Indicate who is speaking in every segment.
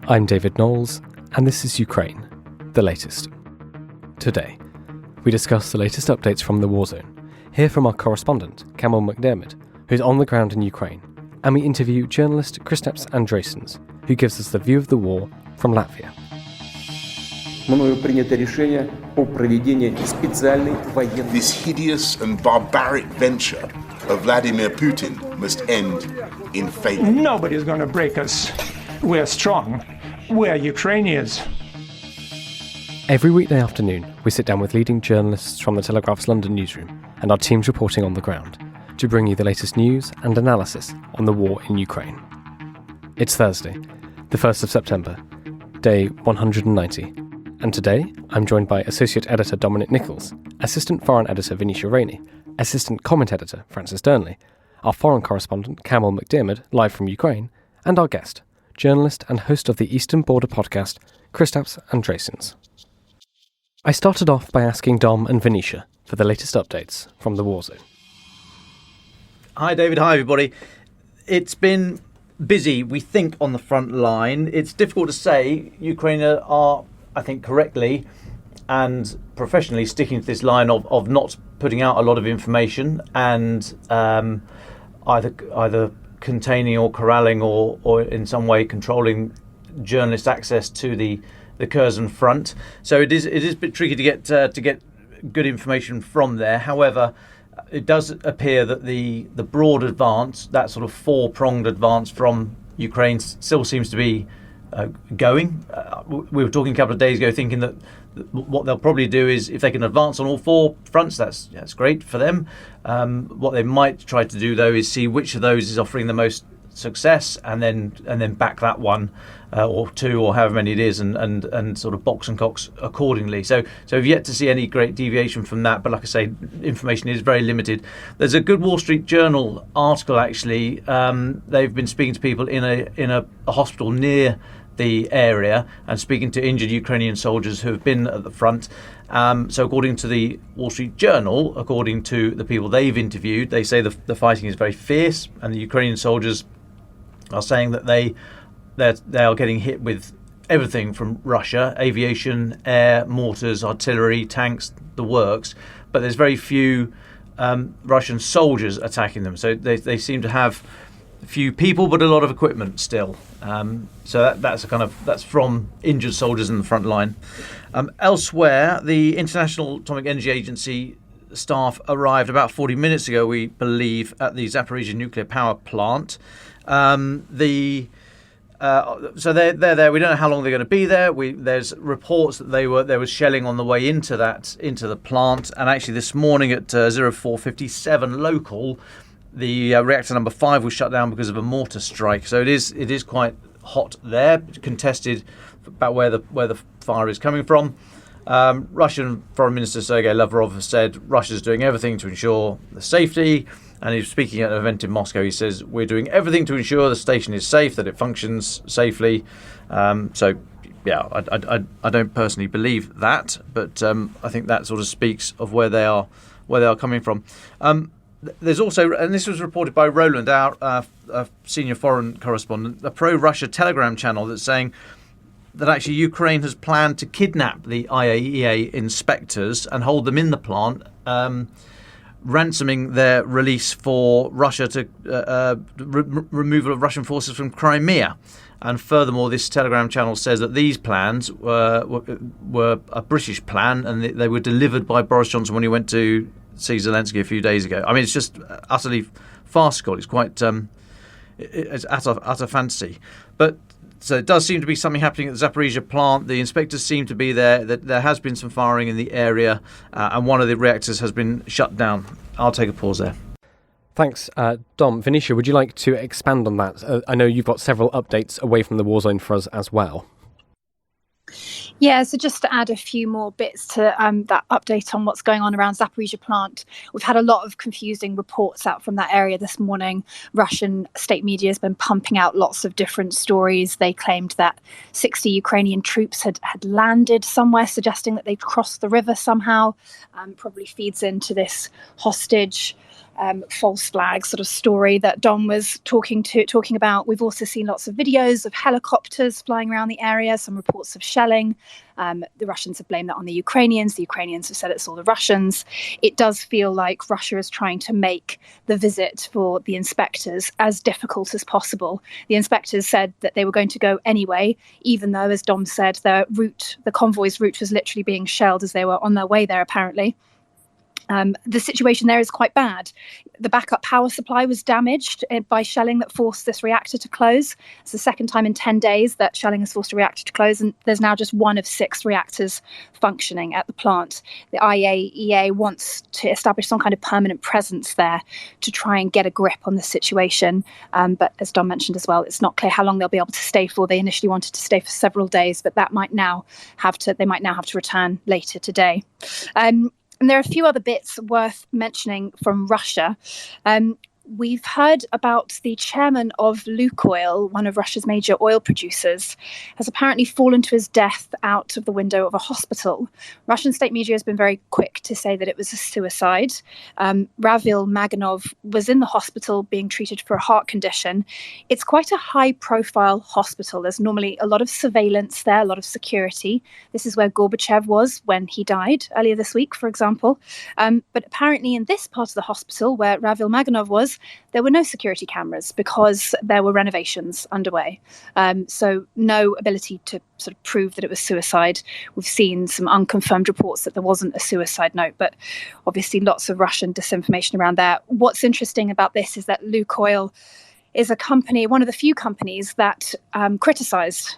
Speaker 1: I'm David Knowles, and this is Ukraine, the latest. Today, we discuss the latest updates from the warzone, hear from our correspondent, Campbell MacDiarmid, who's on the ground in Ukraine, and we interview journalist Kristaps Andrejsons, who gives us the view of the war from Latvia.
Speaker 2: This hideous and barbaric venture of Vladimir Putin must end in failure.
Speaker 3: Nobody's going to break us. We're strong. We're Ukrainians.
Speaker 1: Every weekday afternoon, we sit down with leading journalists from the Telegraph's London newsroom and our teams reporting on the ground to bring you the latest news and analysis on the war in Ukraine. It's Thursday, the 1st of September, day 190. And today, I'm joined by Associate Editor Dominic Nichols, Assistant Foreign Editor Venetia Rainey, Assistant Comment Editor Francis Durnley, our Foreign Correspondent Campbell MacDiarmid, live from Ukraine, and our guest, journalist and host of the Eastern Border podcast, Kristaps Andrejsons. I started off by asking Dom and Venetia for the latest updates from the warzone.
Speaker 4: Hi David, hi everybody. It's been busy, we think, on the front line. It's difficult to say. Ukraine are, I think, correctly and professionally sticking to this line of not putting out a lot of information and either containing or corralling or in some way controlling journalist access to the Kherson front. So it is a bit tricky to get good information from there. However, it does appear that the broad advance, that sort of four-pronged advance from Ukraine, still seems to be going. We were talking a couple of days ago thinking that what they'll probably do is, if they can advance on all four fronts, that's great for them. What they might try to do, though, is see which of those is offering the most success and then back that one or two or however many it is and sort of box and cox accordingly. So we've yet to see any great deviation from that, but like I say, information is very limited. There's a good Wall Street Journal article actually. They've been speaking to people in a hospital near the area and speaking to injured Ukrainian soldiers who have been at the front. So according to the Wall Street Journal, according to the people they've interviewed, they say the fighting is very fierce, and the Ukrainian soldiers are saying that they are getting hit with everything from Russia: aviation, air, mortars, artillery, tanks, the works. But there's very few Russian soldiers attacking them. So they seem to have few people, but a lot of equipment still. So that's from injured soldiers in the front line. Elsewhere, the International Atomic Energy Agency staff arrived about 40 minutes ago, we believe, at the Zaporizhzhia nuclear power plant. So they're there. We don't know how long they're going to be there. There's reports that there was shelling on the way into the plant, and actually this morning at 04:57 local, the reactor number 5 was shut down because of a mortar strike. So it is quite hot there, contested about where the fire is coming from. Russian Foreign Minister Sergei Lavrov has said Russia's doing everything to ensure the safety. And he's speaking at an event in Moscow. He says, we're doing everything to ensure the station is safe, that it functions safely. So, yeah, I don't personally believe that, but I think that sort of speaks of where they are coming from. There's also, and this was reported by Roland, our senior foreign correspondent, a pro-Russia Telegram channel that's saying that actually Ukraine has planned to kidnap the IAEA inspectors and hold them in the plant, ransoming their release for Russia to removal of Russian forces from Crimea. And furthermore, this Telegram channel says that these plans were a British plan, and they were delivered by Boris Johnson when he went to see Zelensky a few days ago. I mean, it's just utterly farcical. It's quite it's utter fantasy. But so it does seem to be something happening at the Zaporizhzhia plant. The inspectors seem to be there. That there has been some firing in the area, and one of the reactors has been shut down. I'll take a pause there.
Speaker 1: Thanks, Dom. Venetia, would you like to expand on that? I know you've got several updates away from the war zone for us as well.
Speaker 5: Yeah, so just to add a few more bits to that update on what's going on around Zaporizhzhia plant, we've had a lot of confusing reports out from that area this morning. Russian state media has been pumping out lots of different stories. They claimed that 60 Ukrainian troops had landed somewhere, suggesting that they'd crossed the river somehow. Probably feeds into this hostage false flag sort of story that Dom was talking about. We've also seen lots of videos of helicopters flying around the area, some reports of shelling. The Russians have blamed that on the Ukrainians. The Ukrainians have said it's all the Russians. It does feel like Russia is trying to make the visit for the inspectors as difficult as possible. The inspectors said that they were going to go anyway, even though, as Dom said, the convoy's route was literally being shelled as they were on their way there, apparently. The situation there is quite bad. The backup power supply was damaged by shelling that forced this reactor to close. It's the second time in 10 days that shelling has forced a reactor to close, and there's now just one of 6 reactors functioning at the plant. The IAEA wants to establish some kind of permanent presence there to try and get a grip on the situation. But as Don mentioned as well, it's not clear how long they'll be able to stay for. They initially wanted to stay for several days, but they might now have to return later today. And there are a few other bits worth mentioning from Russia. We've heard about the chairman of Lukoil, one of Russia's major oil producers, has apparently fallen to his death out of the window of a hospital. Russian state media has been very quick to say that it was a suicide. Ravil Maganov was in the hospital being treated for a heart condition. It's quite a high-profile hospital. There's normally a lot of surveillance there, a lot of security. This is where Gorbachev was when he died earlier this week, for example. But apparently in this part of the hospital where Ravil Maganov was, there were no security cameras because there were renovations underway. So no ability to sort of prove that it was suicide. We've seen some unconfirmed reports that there wasn't a suicide note, but obviously lots of Russian disinformation around there. What's interesting about this is that Lukoil is a company, one of the few companies that criticised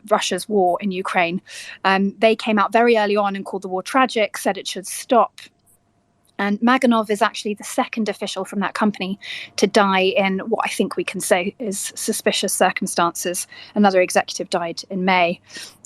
Speaker 5: Russia's war in Ukraine. They came out very early on and called the war tragic, said it should stop. And Maganov is actually the second official from that company to die in what I think we can say is suspicious circumstances. Another executive died in May.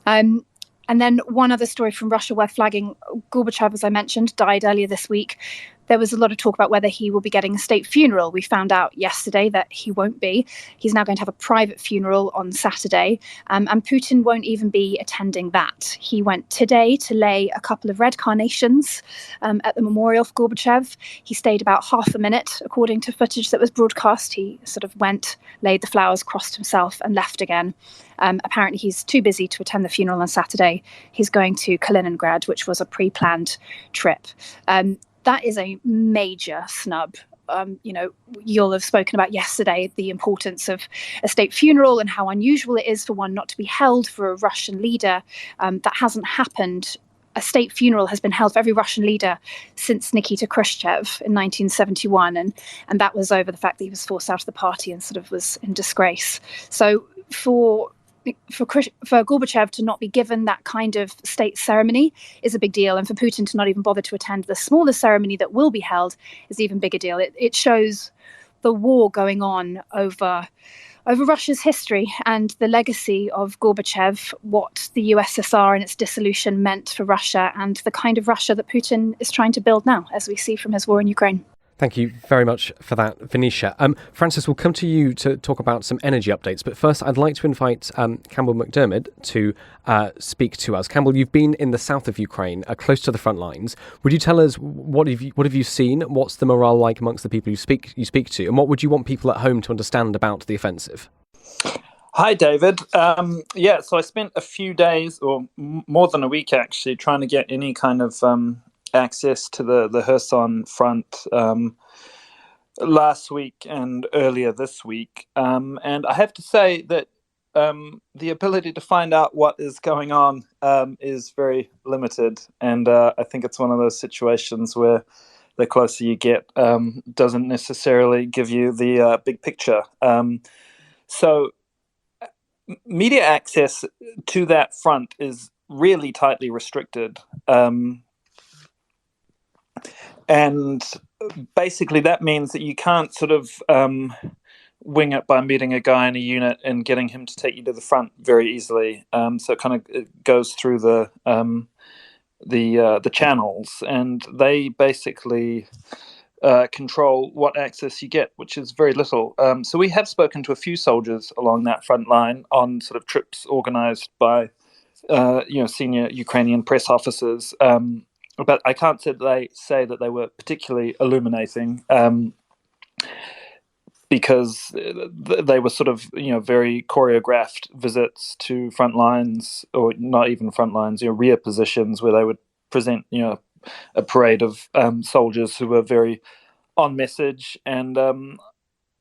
Speaker 5: And then one other story from Russia worth flagging, Gorbachev, as I mentioned, died earlier this week. There was a lot of talk about whether he will be getting a state funeral. We found out yesterday that he won't be. He's now going to have a private funeral on Saturday, and Putin won't even be attending that. He went today to lay a couple of red carnations at the memorial for Gorbachev. He stayed about half a minute, according to footage that was broadcast. He sort of went, laid the flowers, crossed himself, and left again. Apparently, he's too busy to attend the funeral on Saturday. He's going to Kaliningrad, which was a pre-planned trip. That is a major snub. You'll have spoken about yesterday the importance of a state funeral and how unusual it is for one not to be held for a Russian leader. That hasn't happened. A state funeral has been held for every Russian leader since Nikita Khrushchev in 1971, and that was over the fact that he was forced out of the party and sort of was in disgrace. So for Gorbachev to not be given that kind of state ceremony is a big deal, and for Putin to not even bother to attend the smaller ceremony that will be held is an even bigger deal. It shows the war going on over Russia's history and the legacy of Gorbachev, what the USSR and its dissolution meant for Russia, and the kind of Russia that Putin is trying to build now, as we see from his war in Ukraine.
Speaker 1: Thank you very much for that, Venetia. Francis, we'll come to you to talk about some energy updates, but first I'd like to invite Campbell MacDiarmid to speak to us. Campbell, you've been in the south of Ukraine, close to the front lines. Would you tell us what have you seen? What's the morale like amongst the people you speak to, and what would you want people at home to understand about the offensive?
Speaker 6: Hi, David. So I spent a few days, or more than a week actually, trying to get any kind of access to the Kherson front last week and earlier this week. And I have to say that the ability to find out what is going on is very limited. And I think it's one of those situations where the closer you get doesn't necessarily give you the big picture. So media access to that front is really tightly restricted. And basically that means that you can't sort of wing it by meeting a guy in a unit and getting him to take you to the front very easily. So it kind of goes through the channels, and they basically control what access you get, which is very little. So we have spoken to a few soldiers along that front line on sort of trips organized by senior Ukrainian press officers. but I can't say that they were particularly illuminating. Because they were sort of, very choreographed visits to front lines, or not even front lines, rear positions, where they would present, a parade of soldiers who were very on message. And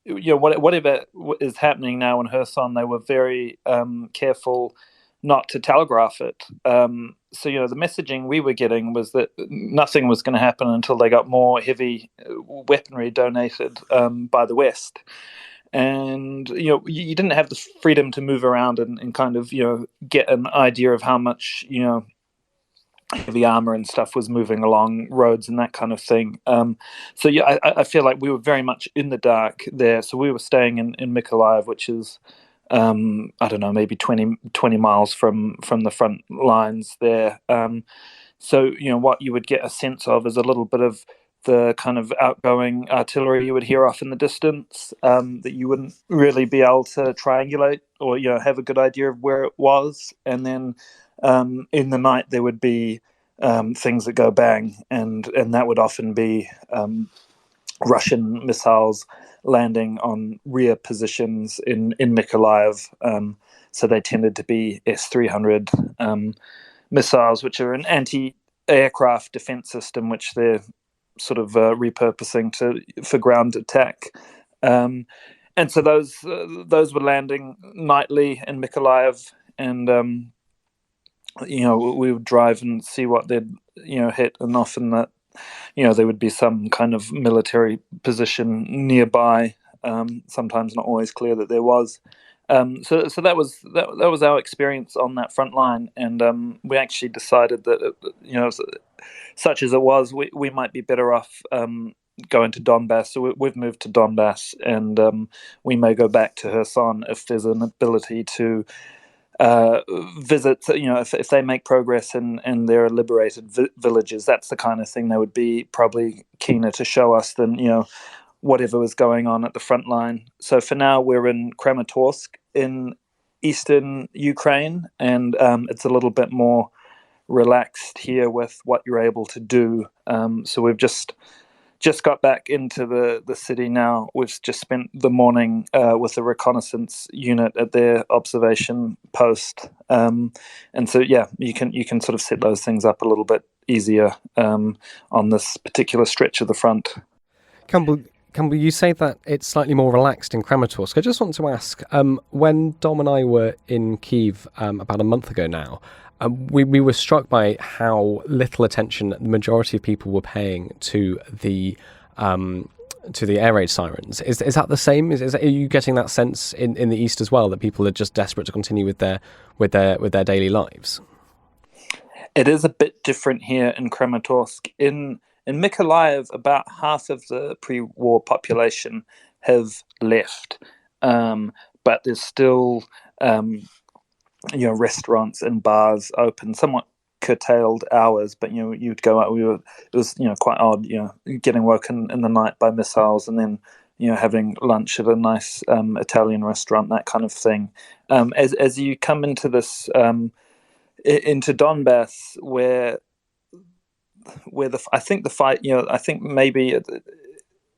Speaker 6: whatever is happening now in Kherson, they were very careful not to telegraph it. So, the messaging we were getting was that nothing was going to happen until they got more heavy weaponry donated by the West. And, you didn't have the freedom to move around and kind of, get an idea of how much, heavy armor and stuff was moving along roads and that kind of thing. So, yeah, I feel like we were very much in the dark there. So we were staying in Mykolaiv, which is, I don't know, maybe 20 miles from the front lines there. So, what you would get a sense of is a little bit of the kind of outgoing artillery you would hear off in the distance, that you wouldn't really be able to triangulate or, have a good idea of where it was. And then in the night there would be things that go bang, and that would often be Russian missiles landing on rear positions in Mykolaiv. So they tended to be S-300 missiles, which are an anti-aircraft defense system, which they're sort of repurposing for ground attack. And so those were landing nightly in Mykolaiv, and we would drive and see what they'd hit, and often that there would be some kind of military position nearby. Sometimes not always clear that there was. So that was our experience on that front line, and we actually decided that such as it was, we might be better off going to Donbass. So we've moved to Donbass, and we may go back to Kherson if there's an ability to visit. If they make progress and there are liberated villages, that's the kind of thing they would be probably keener to show us than whatever was going on at the front line. So for now, we're in Kramatorsk in eastern Ukraine, and it's a little bit more relaxed here with what you're able to do. So we've just got back into the city now. We've just spent the morning with a reconnaissance unit at their observation post, and so you can sort of set those things up a little bit easier on this particular stretch of the front.
Speaker 1: Campbell, you say that it's slightly more relaxed in Kramatorsk. I just want to ask, when Dom and I were in Kyiv about a month ago now, we were struck by how little attention the majority of people were paying to the air raid sirens. Is that the same? Are you getting that sense in the east as well, that people are just desperate to continue with their daily lives?
Speaker 6: It is a bit different here in Kramatorsk. In Mykolaiv, about half of the pre-war population have left, but there's still restaurants and bars open, somewhat curtailed hours. But you'd go out. It was quite odd. Getting woken in the night by missiles, and then having lunch at a nice Italian restaurant, that kind of thing. As you come into this into Donbass, where I think the fight, I think maybe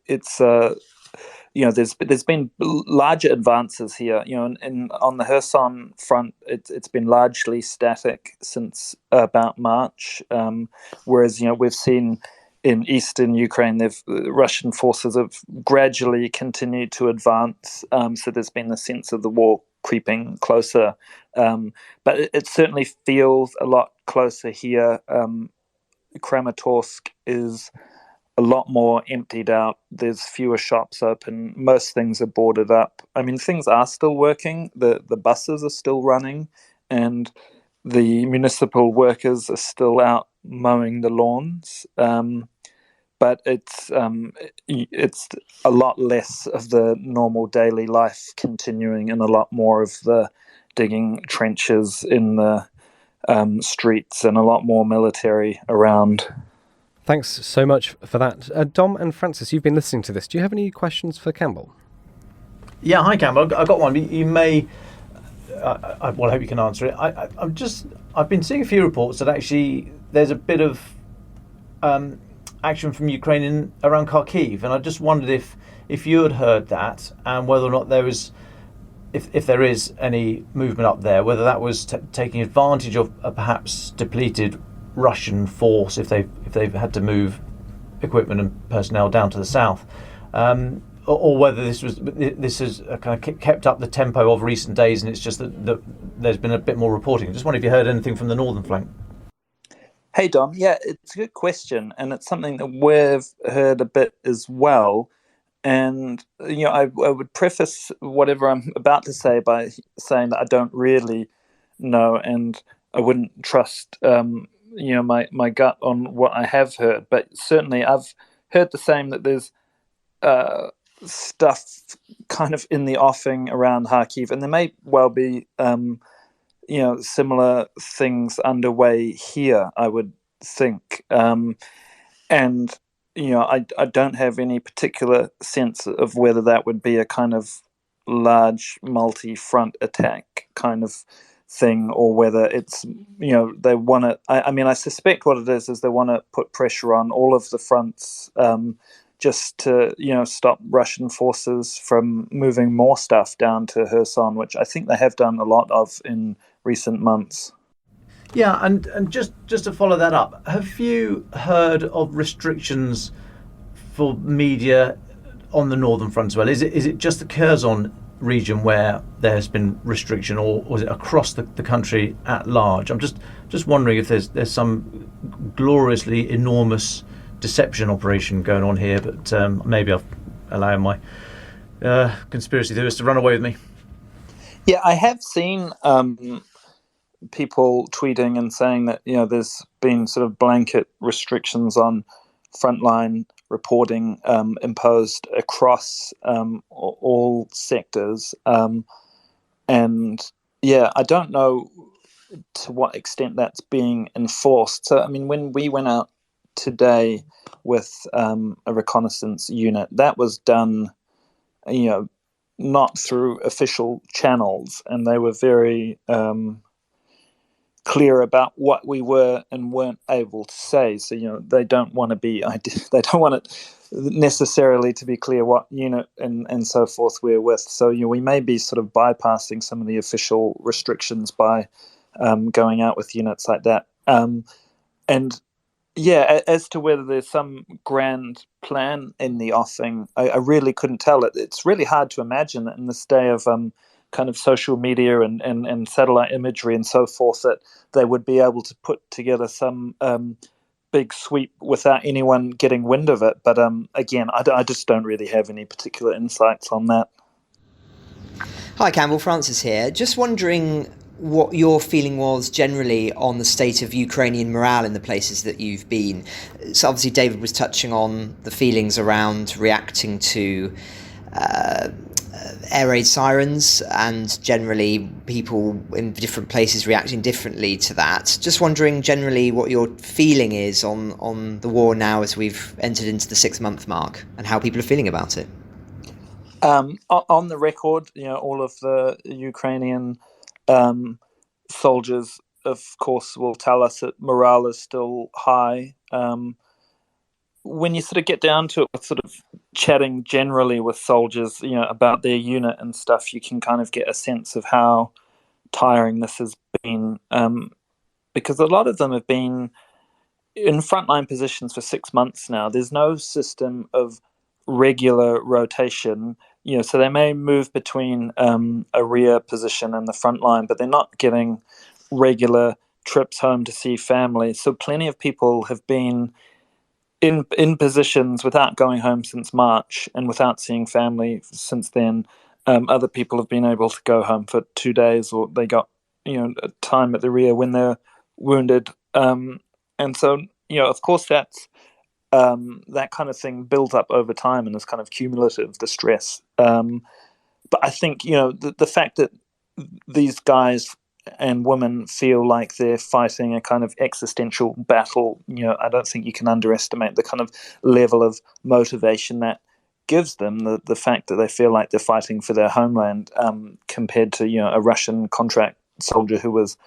Speaker 6: it's there's been larger advances here. On the Kherson front, it's been largely static since about March, whereas we've seen in eastern Ukraine, the Russian forces have gradually continued to advance. So there's been a sense of the war creeping closer, but it certainly feels a lot closer here. Kramatorsk is a lot more emptied out. There's fewer shops open. Most things are boarded up. I mean, things are still working. The buses are still running, and the municipal workers are still out mowing the lawns. But it's a lot less of the normal daily life continuing, and a lot more of the digging trenches in the streets, and a lot more military around.
Speaker 1: Thanks so much for that. Dom and Francis, you've been listening to this. Do you have any questions for Campbell?
Speaker 4: Yeah, hi Campbell. I've got one. You may. I hope you can answer it. I've been seeing a few reports that actually there's a bit of action from Ukraine around Kharkiv, and I just wondered if you had heard that, and whether or not there was, if there is any movement up there, whether that was taking advantage of a perhaps depleted Russian force, if they've had to move equipment and personnel down to the south, or whether this has kind of kept up the tempo of recent days, and it's just that there's been a bit more reporting. I just wonder if you heard anything from the northern flank.
Speaker 6: Hey, Dom. Yeah, it's a good question, and it's something that we've heard a bit as well. And, I would preface whatever I'm about to say by saying that I don't really know, and I wouldn't trust, my gut on what I have heard. But certainly I've heard the same, that there's stuff kind of in the offing around Kharkiv, and there may well be, similar things underway here, I would think. And I don't have any particular sense of whether that would be a kind of large multi-front attack kind of thing, or whether it's, they want to, I suspect what it is they want to put pressure on all of the fronts, just to, stop Russian forces from moving more stuff down to Kherson, which I think they have done a lot of in recent months.
Speaker 4: Yeah, and just to follow that up, have you heard of restrictions for media on the northern front as well? Is it just the Kherson region where there has been restriction, or was it across the country at large? I'm just wondering if there's some gloriously enormous deception operation going on here, but maybe I've allowed my conspiracy theorists to run away with me.
Speaker 6: Yeah, I have seen people tweeting and saying that there's been sort of blanket restrictions on frontline reporting imposed across all sectors, and I don't know to what extent that's being enforced. So when we went out today with a reconnaissance unit, that was done not through official channels, and they were very clear about what we were and weren't able to say. So they don't want to be they don't want it necessarily to be clear what unit and so forth we're with. So we may be sort of bypassing some of the official restrictions by going out with units like that. And as to whether there's some grand plan in the offing, I really couldn't tell. It's really hard to imagine that in this day of kind of social media and satellite imagery and so forth, that they would be able to put together some big sweep without anyone getting wind of it. But again, I just don't really have any particular insights on that.
Speaker 7: Hi, Campbell, Francis here. Just wondering what your feeling was generally on the state of Ukrainian morale in the places that you've been. So obviously David was touching on the feelings around reacting to air raid sirens, and generally people in different places reacting differently to that. Just wondering generally what your feeling is on the war now as we've entered into the 6-month mark, and how people are feeling about it.
Speaker 6: On the record, all of the Ukrainian soldiers, of course, will tell us that morale is still high. When you sort of get down to it, with sort of chatting generally with soldiers, about their unit and stuff, you can kind of get a sense of how tiring this has been, because a lot of them have been in frontline positions for 6 months now. There's no system of regular rotation, so they may move between a rear position and the front line, but they're not getting regular trips home to see family. So plenty of people have been in positions without going home since March, and without seeing family since then. Other people have been able to go home for 2 days, or they got time at the rear when they're wounded, and so of course that's that kind of thing builds up over time and is kind of cumulative, the stress. But I think the fact that these guys and women feel like they're fighting a kind of existential battle, I don't think you can underestimate the kind of level of motivation that gives them, the fact that they feel like they're fighting for their homeland, compared to a Russian contract soldier who was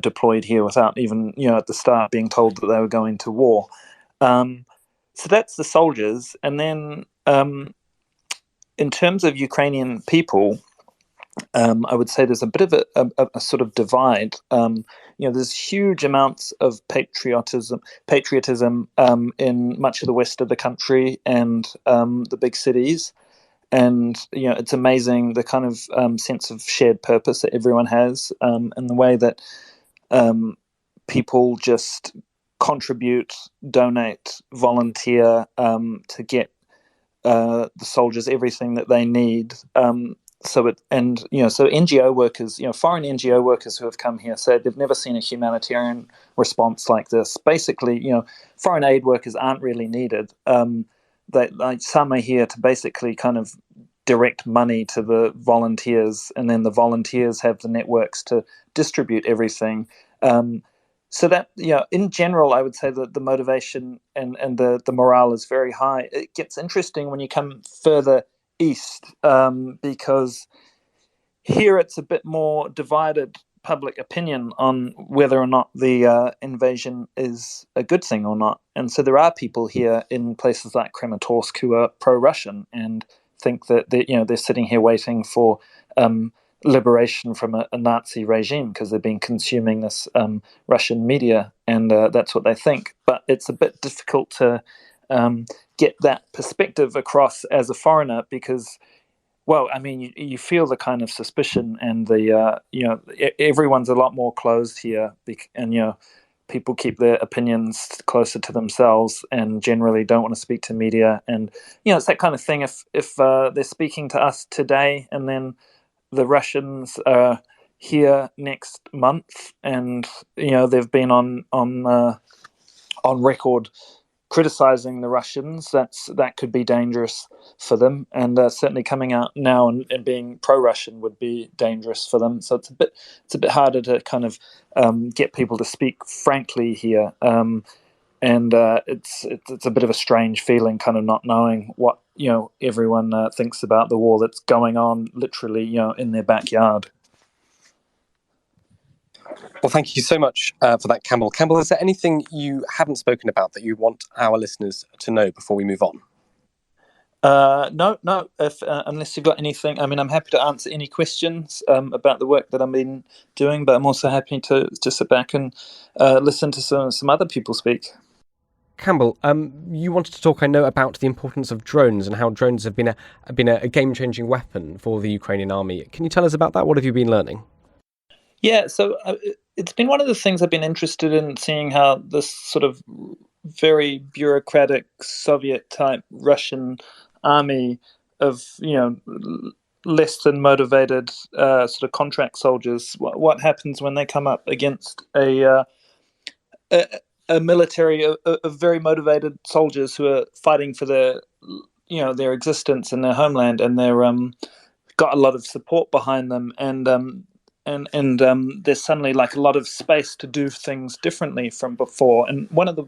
Speaker 6: deployed here without even, at the start being told that they were going to war. So that's the soldiers. And then in terms of Ukrainian people, I would say there's a bit of a sort of divide. There's huge amounts of patriotism in much of the west of the country and the big cities. And, it's amazing the kind of sense of shared purpose that everyone has, and the way that people just contribute, donate, volunteer to get the soldiers everything that they need. So NGO workers, foreign NGO workers who have come here said they've never seen a humanitarian response like this. Basically, foreign aid workers aren't really needed. Some are here to basically kind of direct money to the volunteers, and then the volunteers have the networks to distribute everything. So that, in general, I would say that the motivation and the morale is very high. It gets interesting when you come further east, because here it's a bit more divided public opinion on whether or not the invasion is a good thing or not. And so there are people here in places like Kramatorsk who are pro-Russian and think that they're sitting here waiting for liberation from a Nazi regime because they've been consuming this Russian media, and that's what they think. But it's a bit difficult to get that perspective across as a foreigner because, well, I mean, you feel the kind of suspicion and the, everyone's a lot more closed here, and, people keep their opinions closer to themselves and generally don't want to speak to media. And, it's that kind of thing. If they're speaking to us today and then the Russians are here next month and, they've been on record criticizing the Russians, that could be dangerous for them, and certainly coming out now and being pro-Russian would be dangerous for them. So it's a bit harder to kind of get people to speak frankly here, and it's a bit of a strange feeling, kind of not knowing what everyone thinks about the war that's going on literally in their backyard.
Speaker 1: Well, thank you so much for that, Campbell. Campbell, is there anything you haven't spoken about that you want our listeners to know before we move on?
Speaker 6: No. Unless you've got anything, I mean, I'm happy to answer any questions about the work that I've been doing, but I'm also happy to sit back and listen to some other people speak.
Speaker 1: Campbell, you wanted to talk, I know, about the importance of drones and how drones have been a game-changing weapon for the Ukrainian army. Can you tell us about that? What have you been learning?
Speaker 6: Yeah, so it's been one of the things I've been interested in, seeing how this sort of very bureaucratic Soviet-type Russian army of, less than motivated sort of contract soldiers, what happens when they come up against a military of very motivated soldiers who are fighting for their existence in their homeland, and they're got a lot of support behind them, and there's suddenly like a lot of space to do things differently from before. And one of the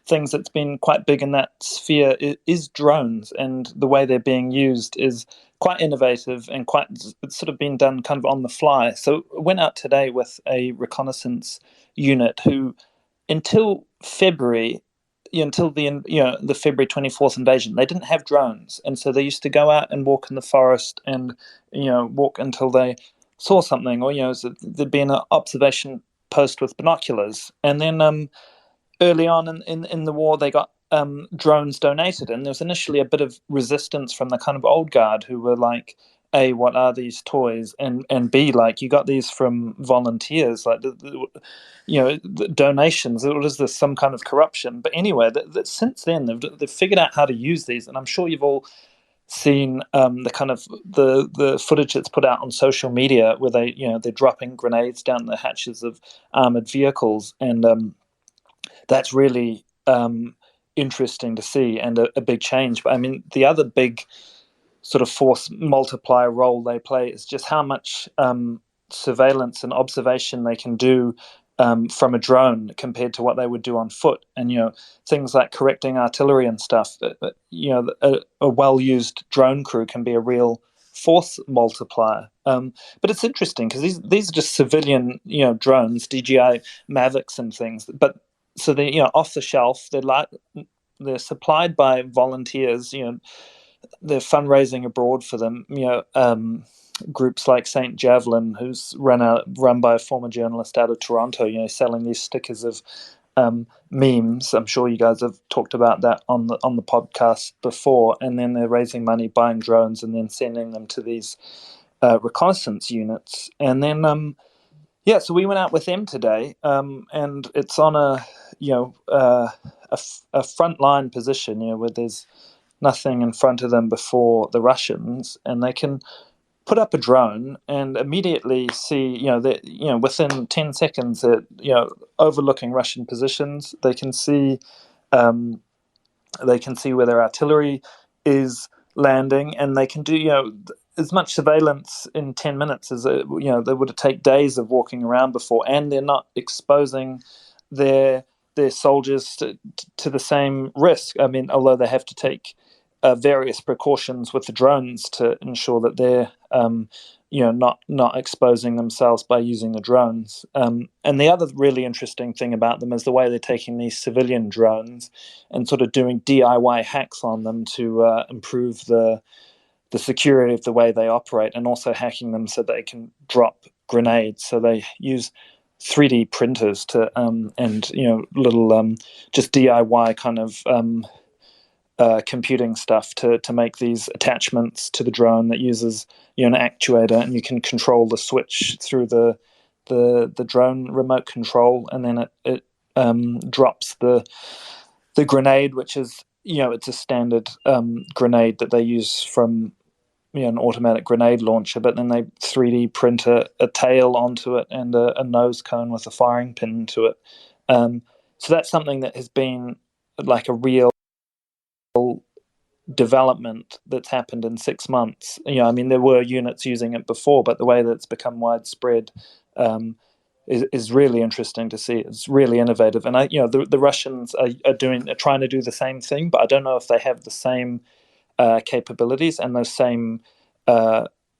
Speaker 6: things that's been quite big in that sphere is drones, and the way they're being used is quite innovative and it's sort of been done kind of on the fly. So I went out today with a reconnaissance unit who, until February, until the February 24th invasion, they didn't have drones, and so they used to go out and walk in the forest and walk until they saw something, or so there'd be an observation post with binoculars. And then early on in the war, they got drones donated, and there was initially a bit of resistance from the kind of old guard who were like, A, what are these toys, and B, like, you got these from volunteers, like the donations. What is this, some kind of corruption? But anyway, since then they've figured out how to use these, and I'm sure you've all seen the kind of the footage that's put out on social media where they're dropping grenades down the hatches of armored vehicles, and that's really interesting to see, and a big change. But I mean, the other big sort of force multiplier role they play is just how much surveillance and observation they can do from a drone compared to what they would do on foot. And things like correcting artillery and stuff, a well-used drone crew can be a real force multiplier. But it's interesting because these are just civilian, drones, DJI Mavics and things. But so they, off the shelf. They're supplied by volunteers. They're fundraising abroad for them. Groups like Saint Javelin, who's run by a former journalist out of Toronto. Selling these stickers of memes. I'm sure you guys have talked about that on the podcast before. And then they're raising money, buying drones, and then sending them to these reconnaissance units. And then so we went out with them today, and it's on a frontline position, where there's nothing in front of them before the Russians, and they can put up a drone and immediately see, that within 10 seconds, that overlooking Russian positions. They can see where their artillery is landing, and they can do as much surveillance in 10 minutes as they would take days of walking around before, and they're not exposing their soldiers to the same risk. I mean, although they have to take various precautions with the drones to ensure that they're not exposing themselves by using the drones. And the other really interesting thing about them is the way they're taking these civilian drones and sort of doing DIY hacks on them to improve the security of the way they operate, and also hacking them so they can drop grenades. So they use 3D printers to little just DIY kind of computing stuff to make these attachments to the drone that uses an actuator, and you can control the switch through the drone remote control, and then it drops the grenade, which is it's a standard grenade that they use from an automatic grenade launcher, but then they 3D print a tail onto it and a nose cone with a firing pin into it. So that's something that has been like a real development that's happened in 6 months. I mean, there were units using it before, but the way that it's become widespread is really interesting to see. It's really innovative, and the Russians are trying to do the same thing, but I don't know if they have the same capabilities and those same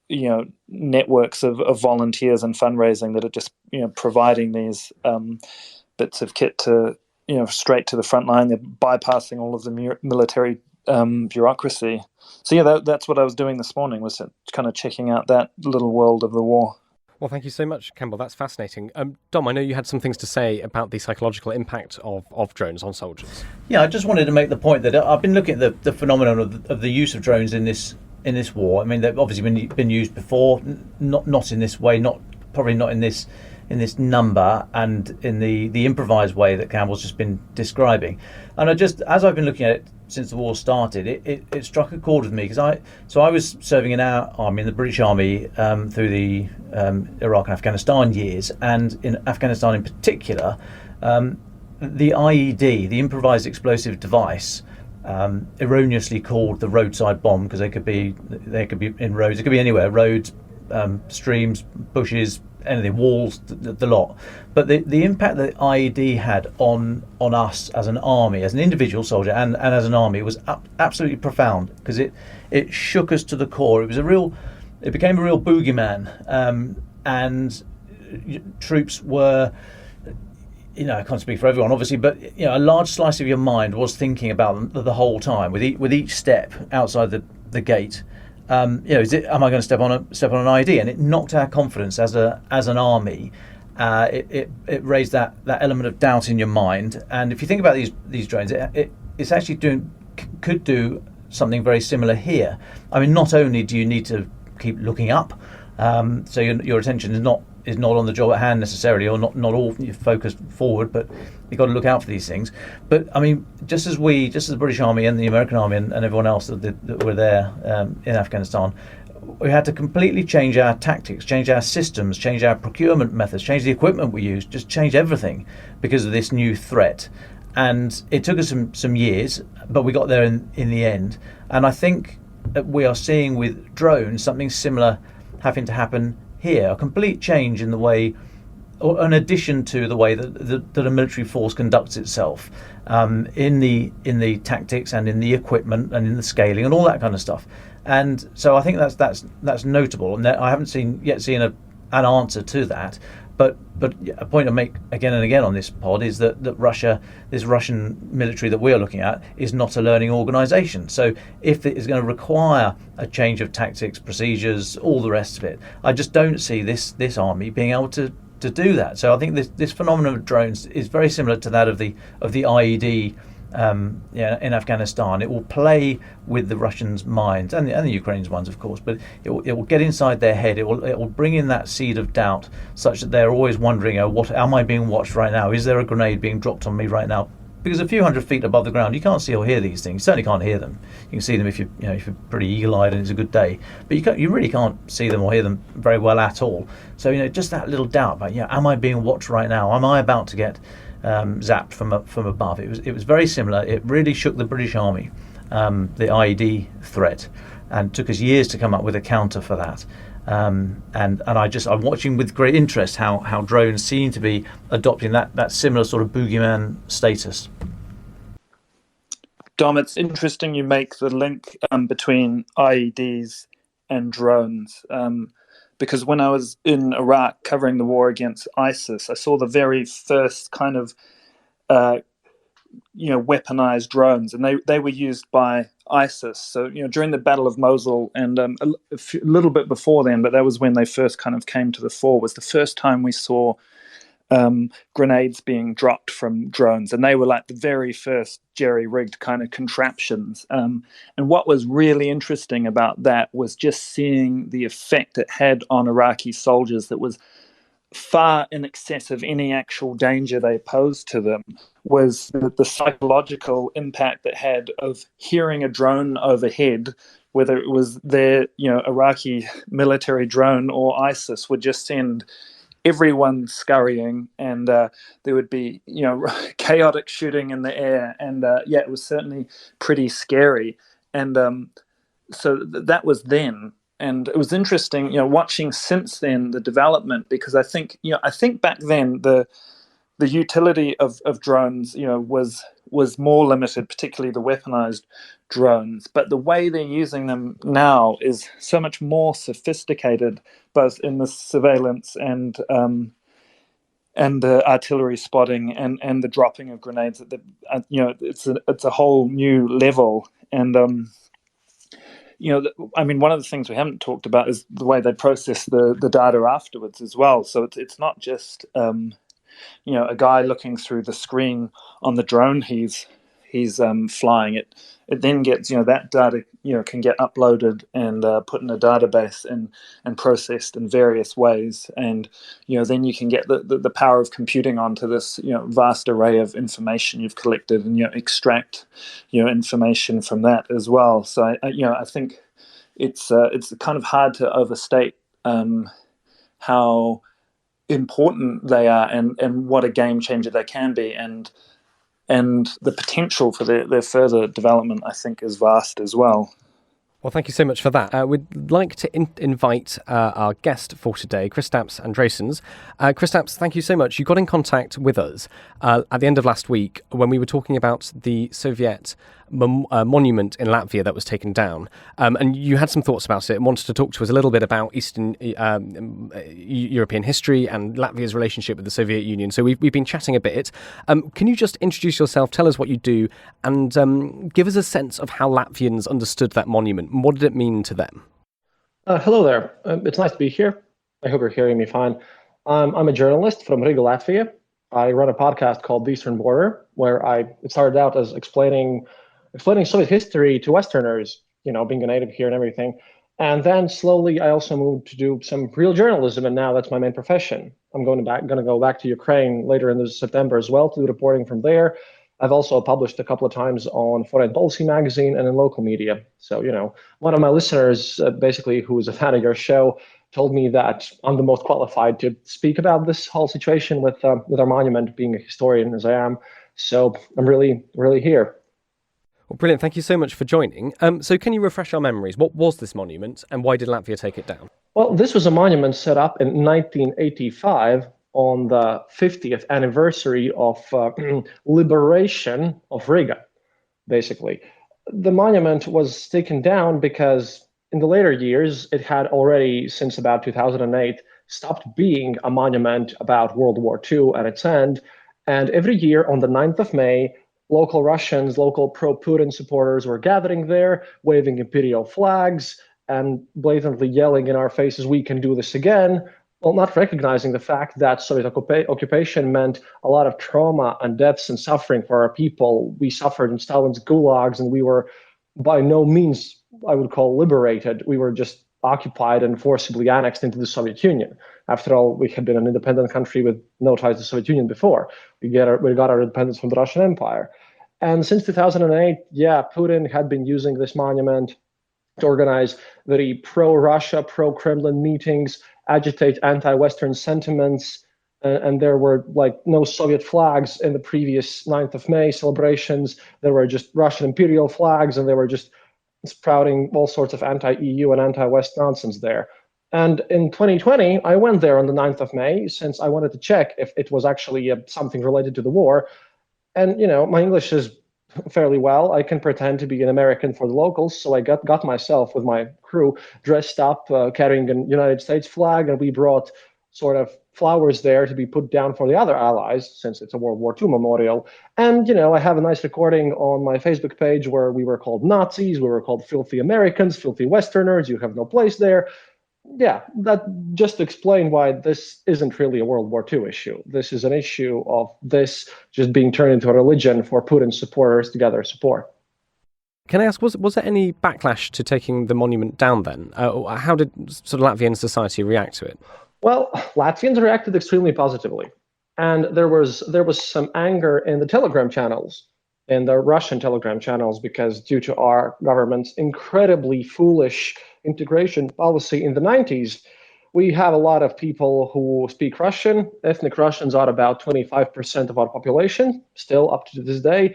Speaker 6: networks of volunteers and fundraising that are just providing these bits of kit to straight to the front line. They're bypassing all of the military bureaucracy. So that's what I was doing this morning, was kind of checking out that little world of the war.
Speaker 1: Well, thank you so much, Campbell. That's fascinating. Dom, I know you had some things to say about the psychological impact of drones on soldiers.
Speaker 4: Yeah, I just wanted to make the point that I've been looking at the phenomenon of the use of drones in this war. I mean, they've obviously been used before, not in this way, probably not in this number and in the improvised way that Campbell's just been describing. And as I've been looking at it since the war started, it struck a chord with me, because I was serving in our army, in the British Army, through the Iraq and Afghanistan years, and in Afghanistan in particular, the IED, the improvised explosive device, erroneously called the roadside bomb, because they could be in roads, it could be anywhere, roads, streams, bushes, anything, walls, the lot. But the impact that IED had on us as an army, as an individual soldier and as an army, was absolutely profound, because it shook us to the core. It became a real boogeyman, and troops were, I can't speak for everyone obviously, but a large slice of your mind was thinking about them the whole time, with each step outside the gate. Am I going to step on an IED? And it knocked our confidence as an army. It raised that element of doubt in your mind. And if you think about these drones, it's actually could do something very similar here. I mean, not only do you need to keep looking up, so your attention is not on the job at hand necessarily, or not all focused forward, but you've got to look out for these things. But I mean, just as the British Army and the American Army and everyone else that were there in Afghanistan, we had to completely change our tactics, change our systems, change our procurement methods, change the equipment we use, just change everything because of this new threat. And it took us some years, but we got there in the end. And I think that we are seeing with drones something similar having to happen here, a complete change in the way, or an addition to the way that a military force conducts itself, in the tactics and in the equipment and in the scaling and all that kind of stuff. And so I think that's notable, and I haven't seen an answer to that. But a point I make again and again on this pod is that Russia, this Russian military that we're looking at, is not a learning organisation. So if it is going to require a change of tactics, procedures, all the rest of it, I just don't see this army being able to do that. So I think this phenomenon of drones is very similar to that of the IED in Afghanistan. It will play with the Russians' minds and the Ukrainians' ones, of course, but it will get inside their head. It will bring in that seed of doubt, such that they're always wondering, what am I being watched right now? Is there a grenade being dropped on me right now? Because a few hundred feet above the ground, you can't see or hear these things. You certainly can't hear them. You can see them if you're pretty eagle-eyed and it's a good day, but you really can't see them or hear them very well at all. So just that little doubt about am I being watched right now? Am I about to get zapped from above? It was very similar. It really shook the British Army, the IED threat, and took us years to come up with a counter for that. And I'm watching with great interest how drones seem to be adopting that similar sort of boogeyman status.
Speaker 6: Dom, it's interesting you make the link between IEDs and drones, because when I was in Iraq covering the war against ISIS, I saw the very first kind of weaponized drones, and they were used by ISIS. So during the Battle of Mosul and a little bit before then, but that was when they first kind of came to the fore. Was the first time we saw grenades being dropped from drones, and they were like the very first jerry-rigged kind of contraptions. And what was really interesting about that was just seeing the effect it had on Iraqi soldiers that was far in excess of any actual danger they posed to them. Was the psychological impact it had of hearing a drone overhead, whether it was their Iraqi military drone or ISIS, would just send everyone scurrying, and there would be chaotic shooting in the air, and it was certainly pretty scary. And so that was then. And it was interesting, watching since then the development, because I think back then the utility of drones, was more limited, particularly the weaponized drones. But the way they're using them now is so much more sophisticated, both in the surveillance and the artillery spotting and the dropping of grenades. That it's a whole new level. And one of the things we haven't talked about is the way they process the data afterwards as well. So it's not just a guy looking through the screen on the drone he's flying. It then gets that data can get uploaded and put in a database and processed in various ways, and then you can get the power of computing onto this vast array of information you've collected, and extract information from that as well. So I think it's kind of hard to overstate how important they are, and what a game changer they can be, and the potential for their further development, I think, is vast as well.
Speaker 1: Well, thank you so much for that. We'd like to invite our guest for today, Kristaps Andrejsons. Kristaps, thank you so much. You got in contact with us at the end of last week when we were talking about the Soviet monument in Latvia that was taken down. And you had some thoughts about it and wanted to talk to us a little bit about Eastern European history and Latvia's relationship with the Soviet Union. So we've been chatting a bit. Can you just introduce yourself, tell us what you do, and give us a sense of how Latvians understood that monument? What did it mean to them?
Speaker 8: Hello there. It's nice to be here. I hope you're hearing me fine. I'm a journalist from Riga, Latvia. I run a podcast called The Eastern Border, where it started out as explaining Soviet history to Westerners, being a native here and everything. And then slowly I also moved to do some real journalism, and now that's my main profession. I'm going to go back to Ukraine later in this September as well to do reporting from there. I've also published a couple of times on Foreign Policy magazine and in local media. So, one of my listeners, basically, who is a fan of your show, told me that I'm the most qualified to speak about this whole situation with our monument, being a historian as I am. So I'm really, really here.
Speaker 1: Well, brilliant. Thank you so much for joining. So can you refresh our memories? What was this monument, and why did Latvia take it down?
Speaker 8: Well, this was a monument set up in 1985 on the 50th anniversary of liberation of Riga, basically. The monument was taken down because in the later years, it had already, since about 2008, stopped being a monument about World War II and its end. And every year on the 9th of May, local Russians, local pro-Putin supporters were gathering there, waving imperial flags and blatantly yelling in our faces, "We can do this again," while not recognizing the fact that Soviet occupation meant a lot of trauma and deaths and suffering for our people. We suffered in Stalin's gulags, and we were by no means, I would call, liberated. We were just occupied and forcibly annexed into the Soviet Union. After all, we had been an independent country with no ties to the Soviet Union before. We got our independence from the Russian Empire. And since 2008, yeah, Putin had been using this monument to organize very pro-Russia, pro-Kremlin meetings, agitate anti-Western sentiments, and there were like no Soviet flags in the previous 9th of May celebrations. There were just Russian imperial flags, and they were just sprouting all sorts of anti-EU and anti-West nonsense there. And in 2020, I went there on the 9th of May since I wanted to check if it was actually something related to the war. And, you know, my English is fairly well. I can pretend to be an American for the locals. So I got myself with my crew dressed up, carrying a United States flag, and we brought sort of flowers there to be put down for the other allies, since it's a World War II memorial. And, you know, I have a nice recording on my Facebook page where we were called Nazis, we were called filthy Americans, filthy Westerners, you have no place there. Yeah, that just to explain why this isn't really a World War II issue. This is an issue of this just being turned into a religion for Putin supporters to gather support.
Speaker 1: Can I ask, was there any backlash to taking the monument down then? How did sort of Latvian society react to it?
Speaker 8: Well, Latvians reacted extremely positively. And there was some anger in the Telegram channels, in the Russian Telegram channels, because due to our government's incredibly foolish integration policy in the 90s, we have a lot of people who speak Russian. Ethnic Russians are about 25% of our population, still up to this day.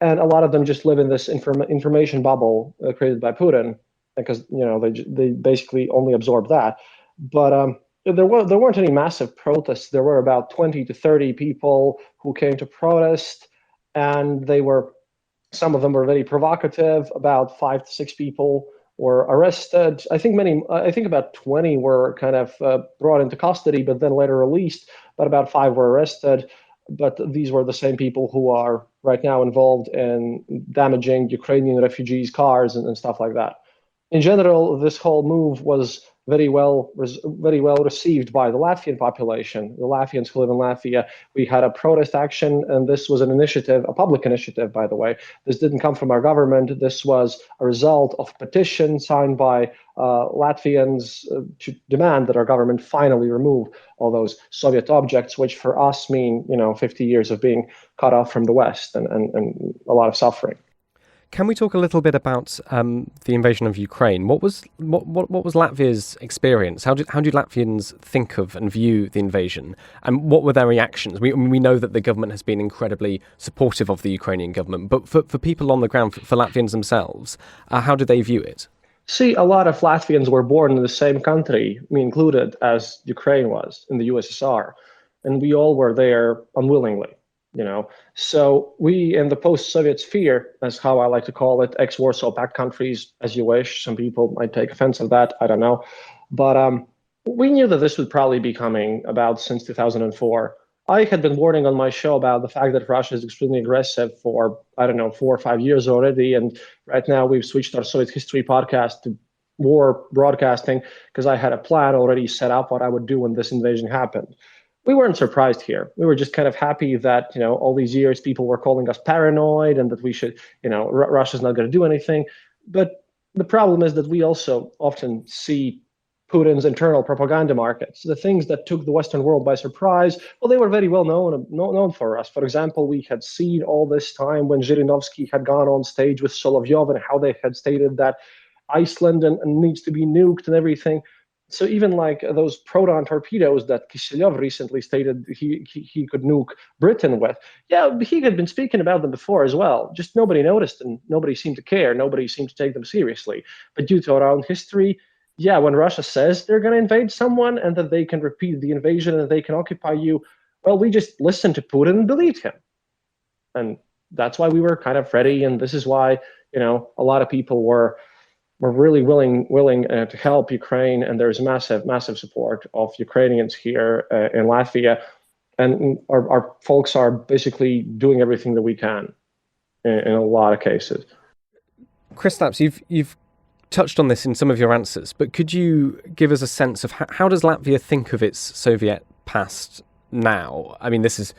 Speaker 8: And a lot of them just live in this information bubble created by Putin, because they basically only absorb that. But there weren't any massive protests. There were about 20 to 30 people who came to protest, and some of them were very provocative. About 5 to 6 people were arrested. I think about 20 were kind of brought into custody, but then later released. But about 5 were arrested. But these were the same people who are right now involved in damaging Ukrainian refugees' cars and stuff like that. In general, this whole move was very well received by the Latvian population, the Latvians who live in Latvia. We had a protest action, and this was an initiative, a public initiative, by the way. This didn't come from our government. This was a result of a petition signed by Latvians to demand that our government finally remove all those Soviet objects, which for us mean 50 years of being cut off from the West and a lot of suffering.
Speaker 1: Can we talk a little bit about the invasion of Ukraine? What was Latvia's experience? How did Latvians think of and view the invasion, and what were their reactions? We know that the government has been incredibly supportive of the Ukrainian government, but for people on the ground, for Latvians themselves, how did they view it?
Speaker 8: See, a lot of Latvians were born in the same country, me included, as Ukraine was in the USSR, and we all were there unwillingly. So we in the post-Soviet sphere, as how I like to call it, ex-Warsaw Pact countries, as you wish. Some people might take offense of that. I don't know. But we knew that this would probably be coming about since 2004. I had been warning on my show about the fact that Russia is extremely aggressive for, 4 or 5 years already. And right now we've switched our Soviet history podcast to war broadcasting because I had a plan already set up what I would do when this invasion happened. We weren't surprised here. We were just kind of happy that, all these years people were calling us paranoid and that we should, Russia's not going to do anything. But the problem is that we also often see Putin's internal propaganda markets, the things that took the Western world by surprise. Well, they were very well known for us. For example, we had seen all this time when Zhirinovsky had gone on stage with Solovyov and how they had stated that Iceland and needs to be nuked and everything. So even like those proton torpedoes that Kiselyov recently stated he could nuke Britain with, yeah, he had been speaking about them before as well. Just nobody noticed and nobody seemed to care. Nobody seemed to take them seriously. But due to our own history, yeah, when Russia says they're going to invade someone and that they can repeat the invasion and they can occupy you, well, we just listened to Putin and believed him. And that's why we were kind of ready. And this is why, a lot of people were were really willing to help Ukraine, and there's massive support of Ukrainians here in Latvia, and our folks are basically doing everything that we can in a lot of cases.
Speaker 1: Kristaps, you've touched on this in some of your answers, but could you give us a sense of how does Latvia think of its Soviet past now? I mean, this is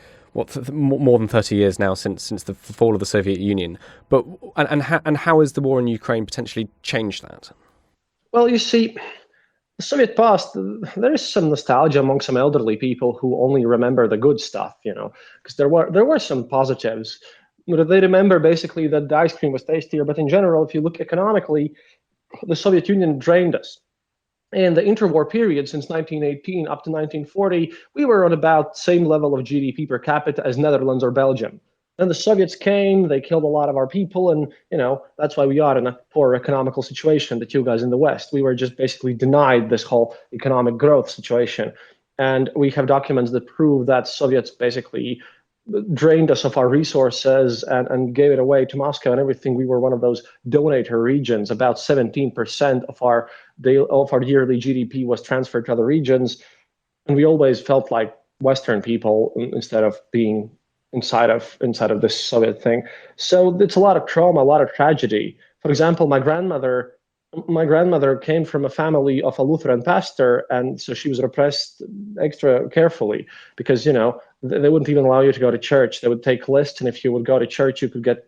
Speaker 1: more than 30 years now since the fall of the Soviet Union, but and how has the war in Ukraine potentially changed that?
Speaker 8: Well, you see, the Soviet past, there is some nostalgia among some elderly people who only remember the good stuff, because there were some positives. They remember basically that the ice cream was tastier, but in general, if you look economically, the Soviet Union drained us. In the interwar period, since 1918 up to 1940, we were on about same level of GDP per capita as Netherlands or Belgium. Then the Soviets came, they killed a lot of our people, and that's why we are in a poor economical situation, that you guys in the West. We were just basically denied this whole economic growth situation. And we have documents that prove that Soviets basically drained us of our resources and gave it away to Moscow and everything. We were one of those donator regions. About 17% of our yearly GDP was transferred to other regions, and we always felt like Western people instead of being inside of this Soviet thing. So it's a lot of trauma, a lot of tragedy. For example, my grandmother came from a family of a Lutheran pastor, and so she was repressed extra carefully because they wouldn't even allow you to go to church. They would take lists, and if you would go to church, you could get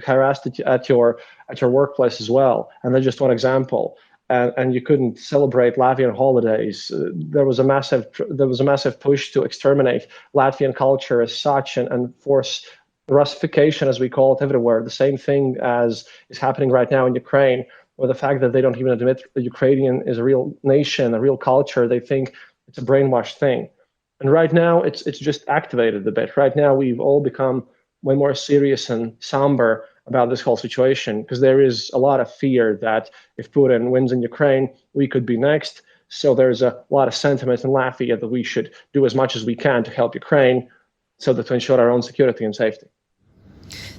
Speaker 8: harassed at your workplace as well. And that's just one example. And you couldn't celebrate Latvian holidays. There was a massive push to exterminate Latvian culture as such and force Russification, as we call it, everywhere. The same thing as is happening right now in Ukraine, or the fact that they don't even admit that Ukrainian is a real nation, a real culture. They think it's a brainwashed thing. And right now, it's just activated a bit. Right now, we've all become way more serious and somber about this whole situation, because there is a lot of fear that if Putin wins in Ukraine, we could be next. So there's a lot of sentiment in Latvia that we should do as much as we can to help Ukraine, so that to ensure our own security and safety.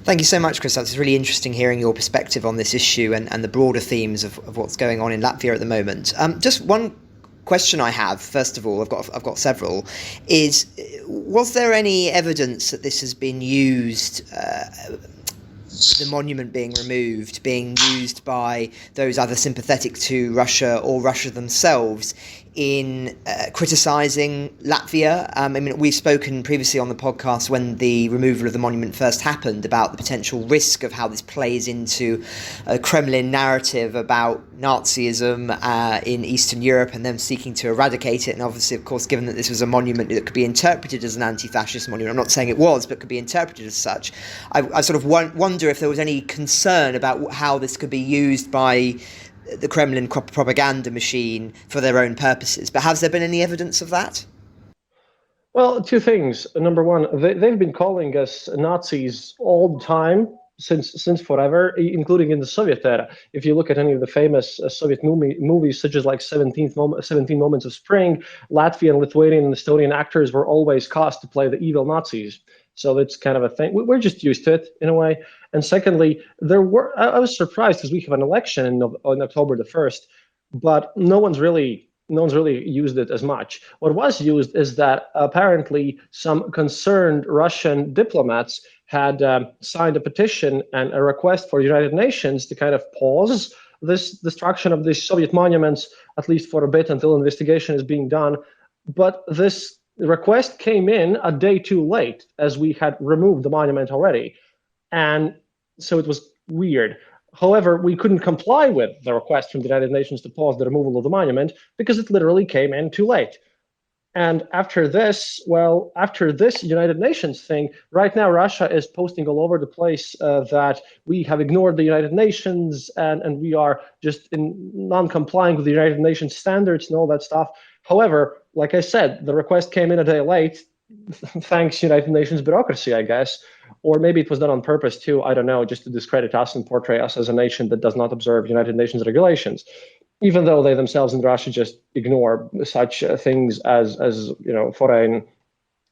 Speaker 7: Thank you so much, Chris. It's really interesting hearing your perspective on this issue and the broader themes of what's going on in Latvia at the moment. Just one question I have, first of all, I've got several, is was there any evidence that this has been used, the monument being removed, being used by those either sympathetic to Russia or Russia themselves in criticising Latvia? I mean, we've spoken previously on the podcast when the removal of the monument first happened about the potential risk of how this plays into a Kremlin narrative about Nazism in Eastern Europe and them seeking to eradicate it. And obviously, of course, given that this was a monument that could be interpreted as an anti-fascist monument, I'm not saying it was, but could be interpreted as such, I sort of wonder if there was any concern about how this could be used by the Kremlin propaganda machine for their own purposes. But has there been any evidence of that?
Speaker 8: Well, two things. Number one, they've been calling us Nazis all the time, since forever, including in the Soviet era. If you look at any of the famous Soviet movies, such as like 17 Moments of Spring, Latvian, Lithuanian, and Estonian actors were always cast to play the evil Nazis. So that's kind of a thing. We're just used to it in a way. And secondly, I was surprised because we have an election on October the 1st, but no one's really used it as much. What was used is that apparently some concerned Russian diplomats had signed a petition and a request for the United Nations to kind of pause this destruction of these Soviet monuments, at least for a bit, until investigation is being done. But this request came in a day too late, as we had removed the monument already. And so it was weird. However, we couldn't comply with the request from the United Nations to pause the removal of the monument because it literally came in too late. And after this United Nations thing, right now Russia is posting all over the place that we have ignored the United Nations and we are just in non-complying with the United Nations standards and all that stuff. However, like I said, the request came in a day late, thanks United Nations bureaucracy, I guess. Or maybe it was done on purpose too, I don't know, just to discredit us and portray us as a nation that does not observe United Nations regulations, even though they themselves in Russia just ignore such things as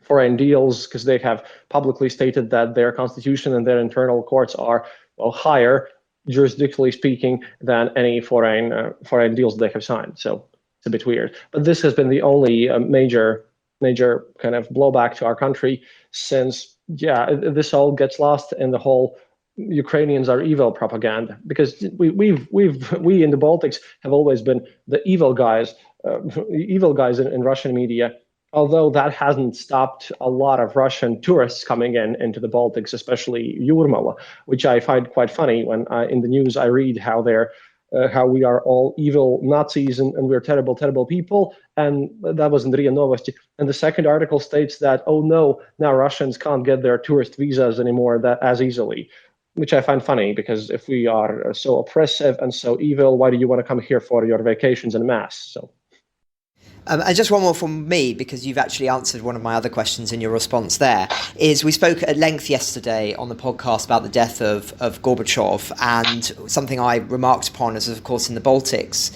Speaker 8: foreign deals, because they have publicly stated that their constitution and their internal courts are higher jurisdictionally speaking, than any foreign deals they have signed. So it's a bit weird. But this has been the only major kind of blowback to our country since, this all gets lost in the whole Ukrainians are evil propaganda, because we in the Baltics have always been the evil guys in Russian media. Although that hasn't stopped a lot of Russian tourists coming into the Baltics, especially Yurmala, which I find quite funny when in the news I read how we are all evil Nazis and we're terrible, terrible people. And that was in RIA Novosti. And the second article states that, oh no, now Russians can't get their tourist visas anymore as easily, which I find funny, because if we are so oppressive and so evil, why do you want to come here for your vacations en masse? So.
Speaker 7: And just one more from me, because you've actually answered one of my other questions in your response there, is we spoke at length yesterday on the podcast about the death of Gorbachev, and something I remarked upon is, of course, in the Baltics,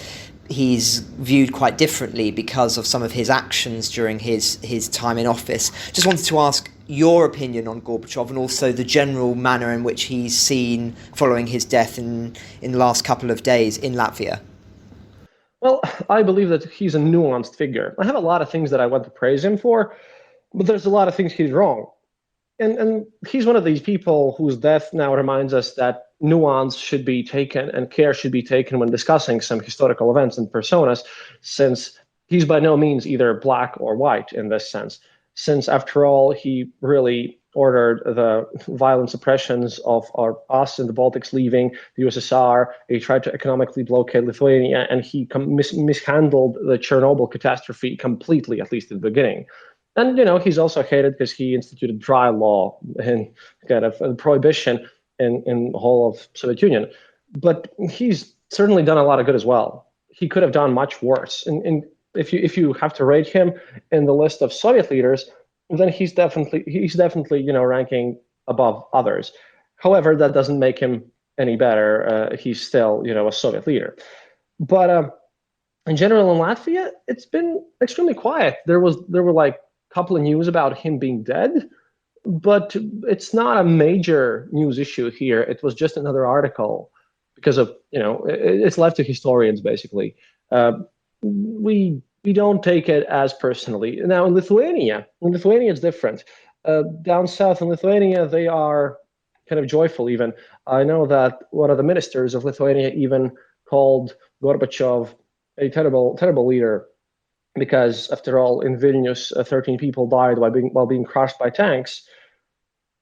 Speaker 7: he's viewed quite differently because of some of his actions during his time in office. Just wanted to ask your opinion on Gorbachev, and also the general manner in which he's seen following his death in the last couple of days in Latvia.
Speaker 8: Well, I believe that he's a nuanced figure. I have a lot of things that I want to praise him for, but there's a lot of things he's wrong. And he's one of these people whose death now reminds us that nuance should be taken and care should be taken when discussing some historical events and personas, since he's by no means either black or white in this sense. Since, after all, he really ordered the violent suppressions of us in the Baltics leaving the USSR. He tried to economically blockade Lithuania, and he mishandled the Chernobyl catastrophe completely, at least at the beginning. And, he's also hated because he instituted dry law and kind of a prohibition in the whole of Soviet Union. But he's certainly done a lot of good as well. He could have done much worse. And if you have to rate him in the list of Soviet leaders, then he's definitely ranking above others. However, that doesn't make him any better. He's still a Soviet leader. But in general, in Latvia, it's been extremely quiet. There were like a couple of news about him being dead, but it's not a major news issue here. It was just another article because of it's left to historians basically. We don't take it as personally. Now in Lithuania it's different. Down south in Lithuania, they are kind of joyful even. I know that one of the ministers of Lithuania even called Gorbachev a terrible, terrible leader, because after all, in Vilnius, 13 people died while being crushed by tanks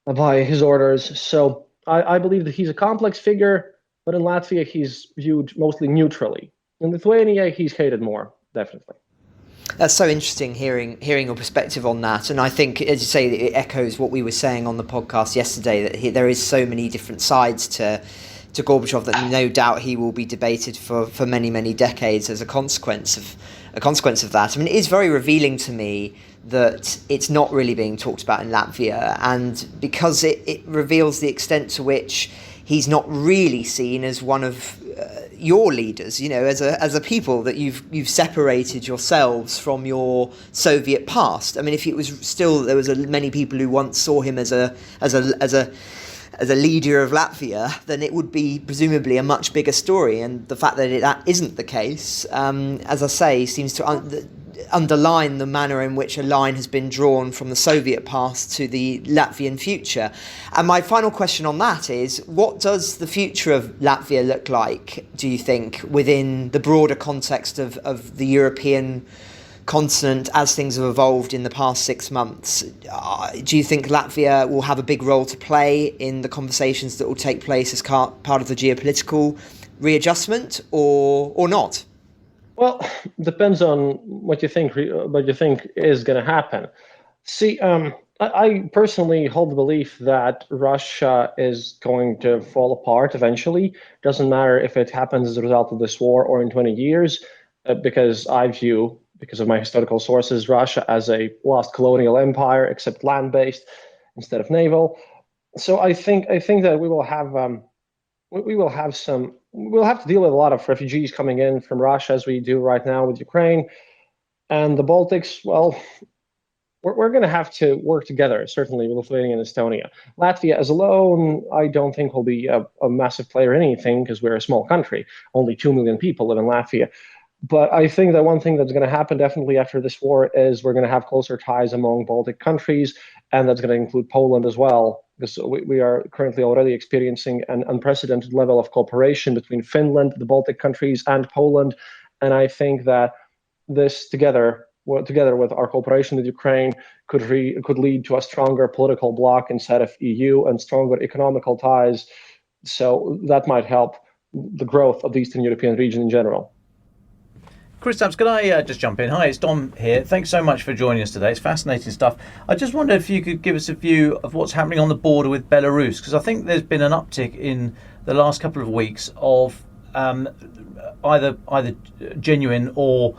Speaker 8: by his orders. So I believe that he's a complex figure, but in Latvia, he's viewed mostly neutrally. In Lithuania, he's hated more, definitely.
Speaker 7: That's so interesting hearing your perspective on that. And I think, as you say, it echoes what we were saying on the podcast yesterday, that there is so many different sides to Gorbachev that no doubt he will be debated for many, many decades as a consequence of that. I mean, it is very revealing to me that it's not really being talked about in Latvia, and because it reveals the extent to which he's not really seen as one of your leaders, as a people, that you've separated yourselves from your Soviet past. I mean, if it was still, there was many people who once saw him as a leader of Latvia, then it would be presumably a much bigger story. And the fact that that isn't the case, as I say, seems to underline the manner in which a line has been drawn from the Soviet past to the Latvian future. And my final question on that is, what does the future of Latvia look like, do you think, within the broader context of the European continent as things have evolved in the past 6 months? Do you think Latvia will have a big role to play in the conversations that will take place as part of the geopolitical readjustment, or not?
Speaker 8: Well, depends on what you think is going to happen. See, I personally hold the belief that Russia is going to fall apart eventually. Doesn't matter if it happens as a result of this war or in 20 years, because I view, because of my historical sources, Russia as a lost colonial empire, except land-based instead of naval. So I think that we'll have to deal with a lot of refugees coming in from Russia, as we do right now with Ukraine. And the Baltics, well, we're going to have to work together, certainly with Lithuania and Estonia. Latvia as alone, I don't think will be a massive player in anything because we're a small country. Only 2 million people live in Latvia. But I think that one thing that's going to happen definitely after this war is we're going to have closer ties among Baltic countries, and that's going to include Poland as well, because we are currently already experiencing an unprecedented level of cooperation between Finland, the Baltic countries, and Poland. And I think that this together with our cooperation with Ukraine could lead to a stronger political bloc inside of EU and stronger economical ties. So that might help the growth of the Eastern European region in general.
Speaker 4: Kristaps, can I just jump in? Hi, it's Dom here. Thanks so much for joining us today. It's fascinating stuff. I just wondered if you could give us a view of what's happening on the border with Belarus, because I think there's been an uptick in the last couple of weeks of either genuine or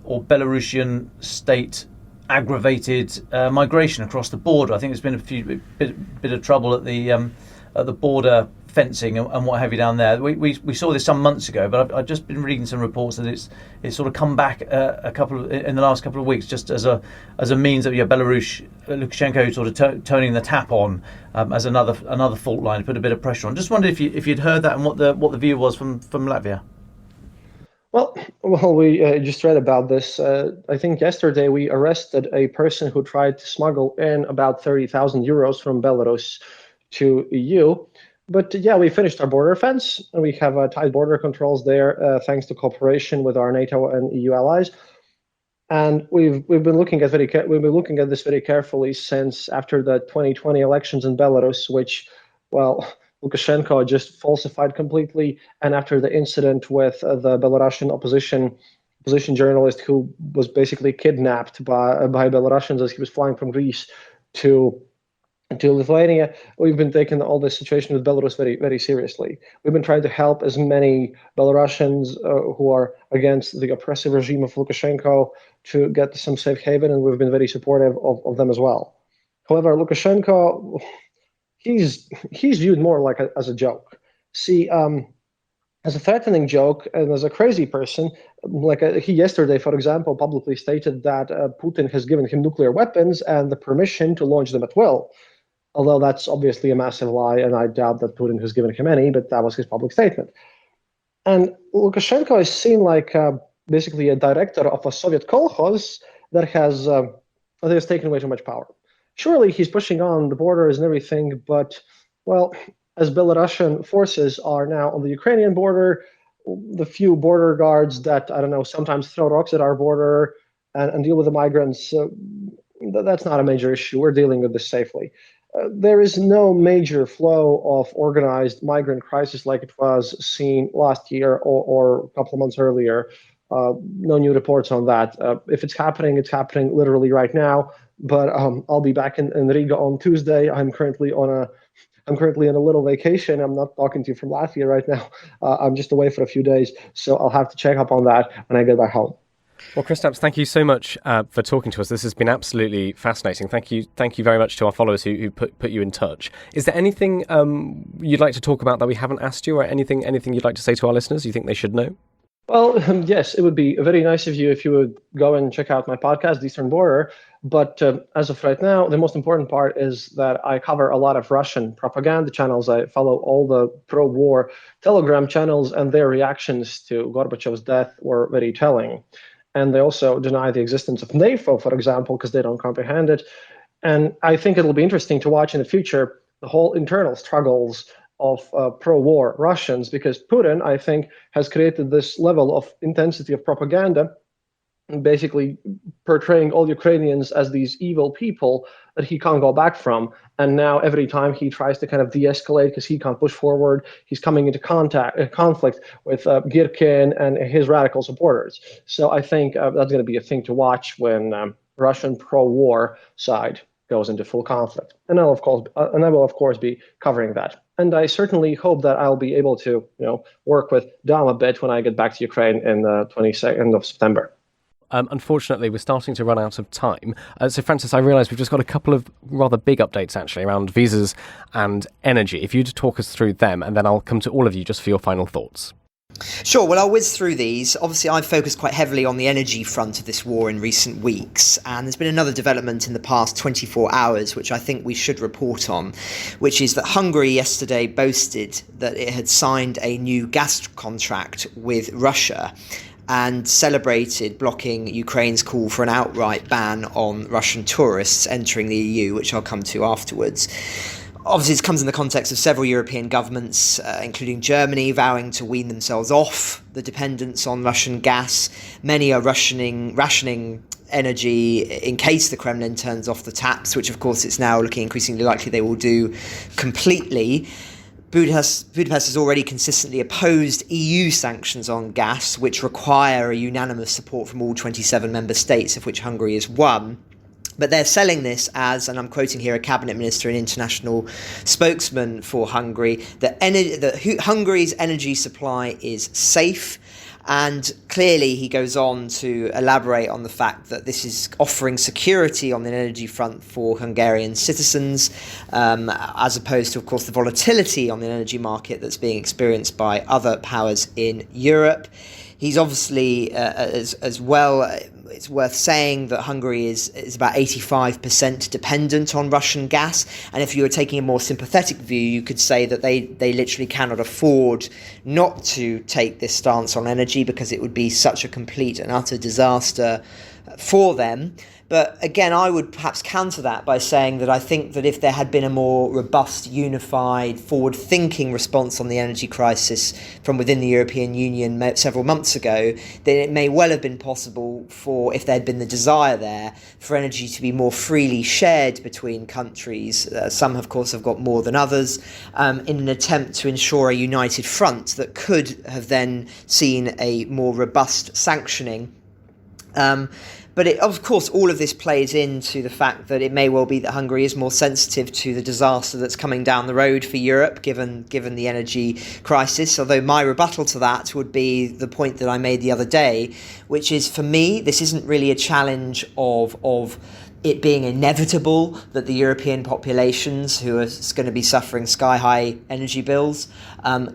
Speaker 4: Belarusian state aggravated migration across the border. I think there's been a bit of trouble at the border fencing and what have you down there. We saw this some months ago, but I've just been reading some reports that it's sort of come back in the last couple of weeks, just as a means of Belarus, Lukashenko sort of turning the tap on as another fault line to put a bit of pressure on. Just wondered if you'd heard that and what the view was from Latvia.
Speaker 8: Well, we just read about this. I think yesterday we arrested a person who tried to smuggle in about 30,000 euros from Belarus to EU. But yeah, we finished our border fence, and we have tight border controls there, thanks to cooperation with our NATO and EU allies. And we've been looking at this very carefully since after the 2020 elections in Belarus, which, well, Lukashenko just falsified completely, and after the incident with the Belarusian opposition journalist who was basically kidnapped by Belarusians as he was flying from Greece to Lithuania, we've been taking all this situation with Belarus very, very seriously. We've been trying to help as many Belarusians who are against the oppressive regime of Lukashenko to get some safe haven, and we've been very supportive of them as well. However, Lukashenko, he's viewed more like as a joke. See, as a threatening joke and as a crazy person, he yesterday, for example, publicly stated that Putin has given him nuclear weapons and the permission to launch them at will. Although that's obviously a massive lie, and I doubt that Putin has given him any, but that was his public statement. And Lukashenko is seen like basically a director of a Soviet kolkhoz that has taken away too much power. Surely he's pushing on the borders and everything, but, well, as Belarusian forces are now on the Ukrainian border, the few border guards that, sometimes throw rocks at our border and deal with the migrants, that's not a major issue. We're dealing with this safely. There is no major flow of organized migrant crisis like it was seen last year or a couple of months earlier. No new reports on that. If it's happening literally right now. But I'll be back in Riga on Tuesday. I'm currently on a little vacation. I'm not talking to you from Latvia right now. I'm just away for a few days, so I'll have to check up on that when I get back home.
Speaker 1: Well, Kristaps, thank you so much for talking to us. This has been absolutely fascinating. Thank you very much to our followers who put you in touch. Is there anything you'd like to talk about that we haven't asked you, or anything you'd like to say to our listeners you think they should know?
Speaker 8: Well, yes, it would be very nice of you if you would go and check out my podcast, The Eastern Border. But as of right now, the most important part is that I cover a lot of Russian propaganda channels. I follow all the pro-war Telegram channels, and their reactions to Gorbachev's death were very telling. And they also deny the existence of NATO, for example, because they don't comprehend it. And I think it'll be interesting to watch in the future the whole internal struggles of pro-war Russians, because Putin, I think, has created this level of intensity of propaganda, basically portraying all Ukrainians as these evil people that he can't go back from. And now every time he tries to kind of de-escalate because he can't push forward, he's coming into conflict with Girkin and his radical supporters. So I think that's going to be a thing to watch when Russian pro-war side goes into full conflict. And I will of course be covering that. And I certainly hope that I'll be able to, work with Dom a bit when I get back to Ukraine in the 22nd of September.
Speaker 1: Unfortunately, we're starting to run out of time. So, Francis, I realise we've just got a couple of rather big updates, actually, around visas and energy. If you'd talk us through them, and then I'll come to all of you just for your final thoughts.
Speaker 7: Sure, well, I'll whiz through these. Obviously, I've focused quite heavily on the energy front of this war in recent weeks, and there's been another development in the past 24 hours, which I think we should report on, which is that Hungary yesterday boasted that it had signed a new gas contract with Russia and celebrated blocking Ukraine's call for an outright ban on Russian tourists entering the EU, which I'll come to afterwards. Obviously, this comes in the context of several European governments, including Germany, vowing to wean themselves off the dependence on Russian gas. Many are rationing energy in case the Kremlin turns off the taps, which, of course, it's now looking increasingly likely they will do completely. Budapest has already consistently opposed EU sanctions on gas, which require a unanimous support from all 27 member states, of which Hungary is one. But they're selling this as, and I'm quoting here a cabinet minister and international spokesman for Hungary, that Hungary's energy supply is safe. And clearly he goes on to elaborate on the fact that this is offering security on the energy front for Hungarian citizens, as opposed to, of course, the volatility on the energy market that's being experienced by other powers in Europe. He's obviously, as well, it's worth saying that Hungary is about 85% dependent on Russian gas. And if you were taking a more sympathetic view, you could say that they literally cannot afford not to take this stance on energy because it would be such a complete and utter disaster for them. But again, I would perhaps counter that by saying that I think that if there had been a more robust, unified, forward-thinking response on the energy crisis from within the European Union several months ago, then it may well have been possible for, if there had been the desire there, for energy to be more freely shared between countries. Some, of course, have got more than others, in an attempt to ensure a united front that could have then seen a more robust sanctioning. But of course, all of this plays into the fact that it may well be that Hungary is more sensitive to the disaster that's coming down the road for Europe, given the energy crisis. Although my rebuttal to that would be the point that I made the other day, which is, for me, this isn't really a challenge of it being inevitable that the European populations who are going to be suffering sky-high energy bills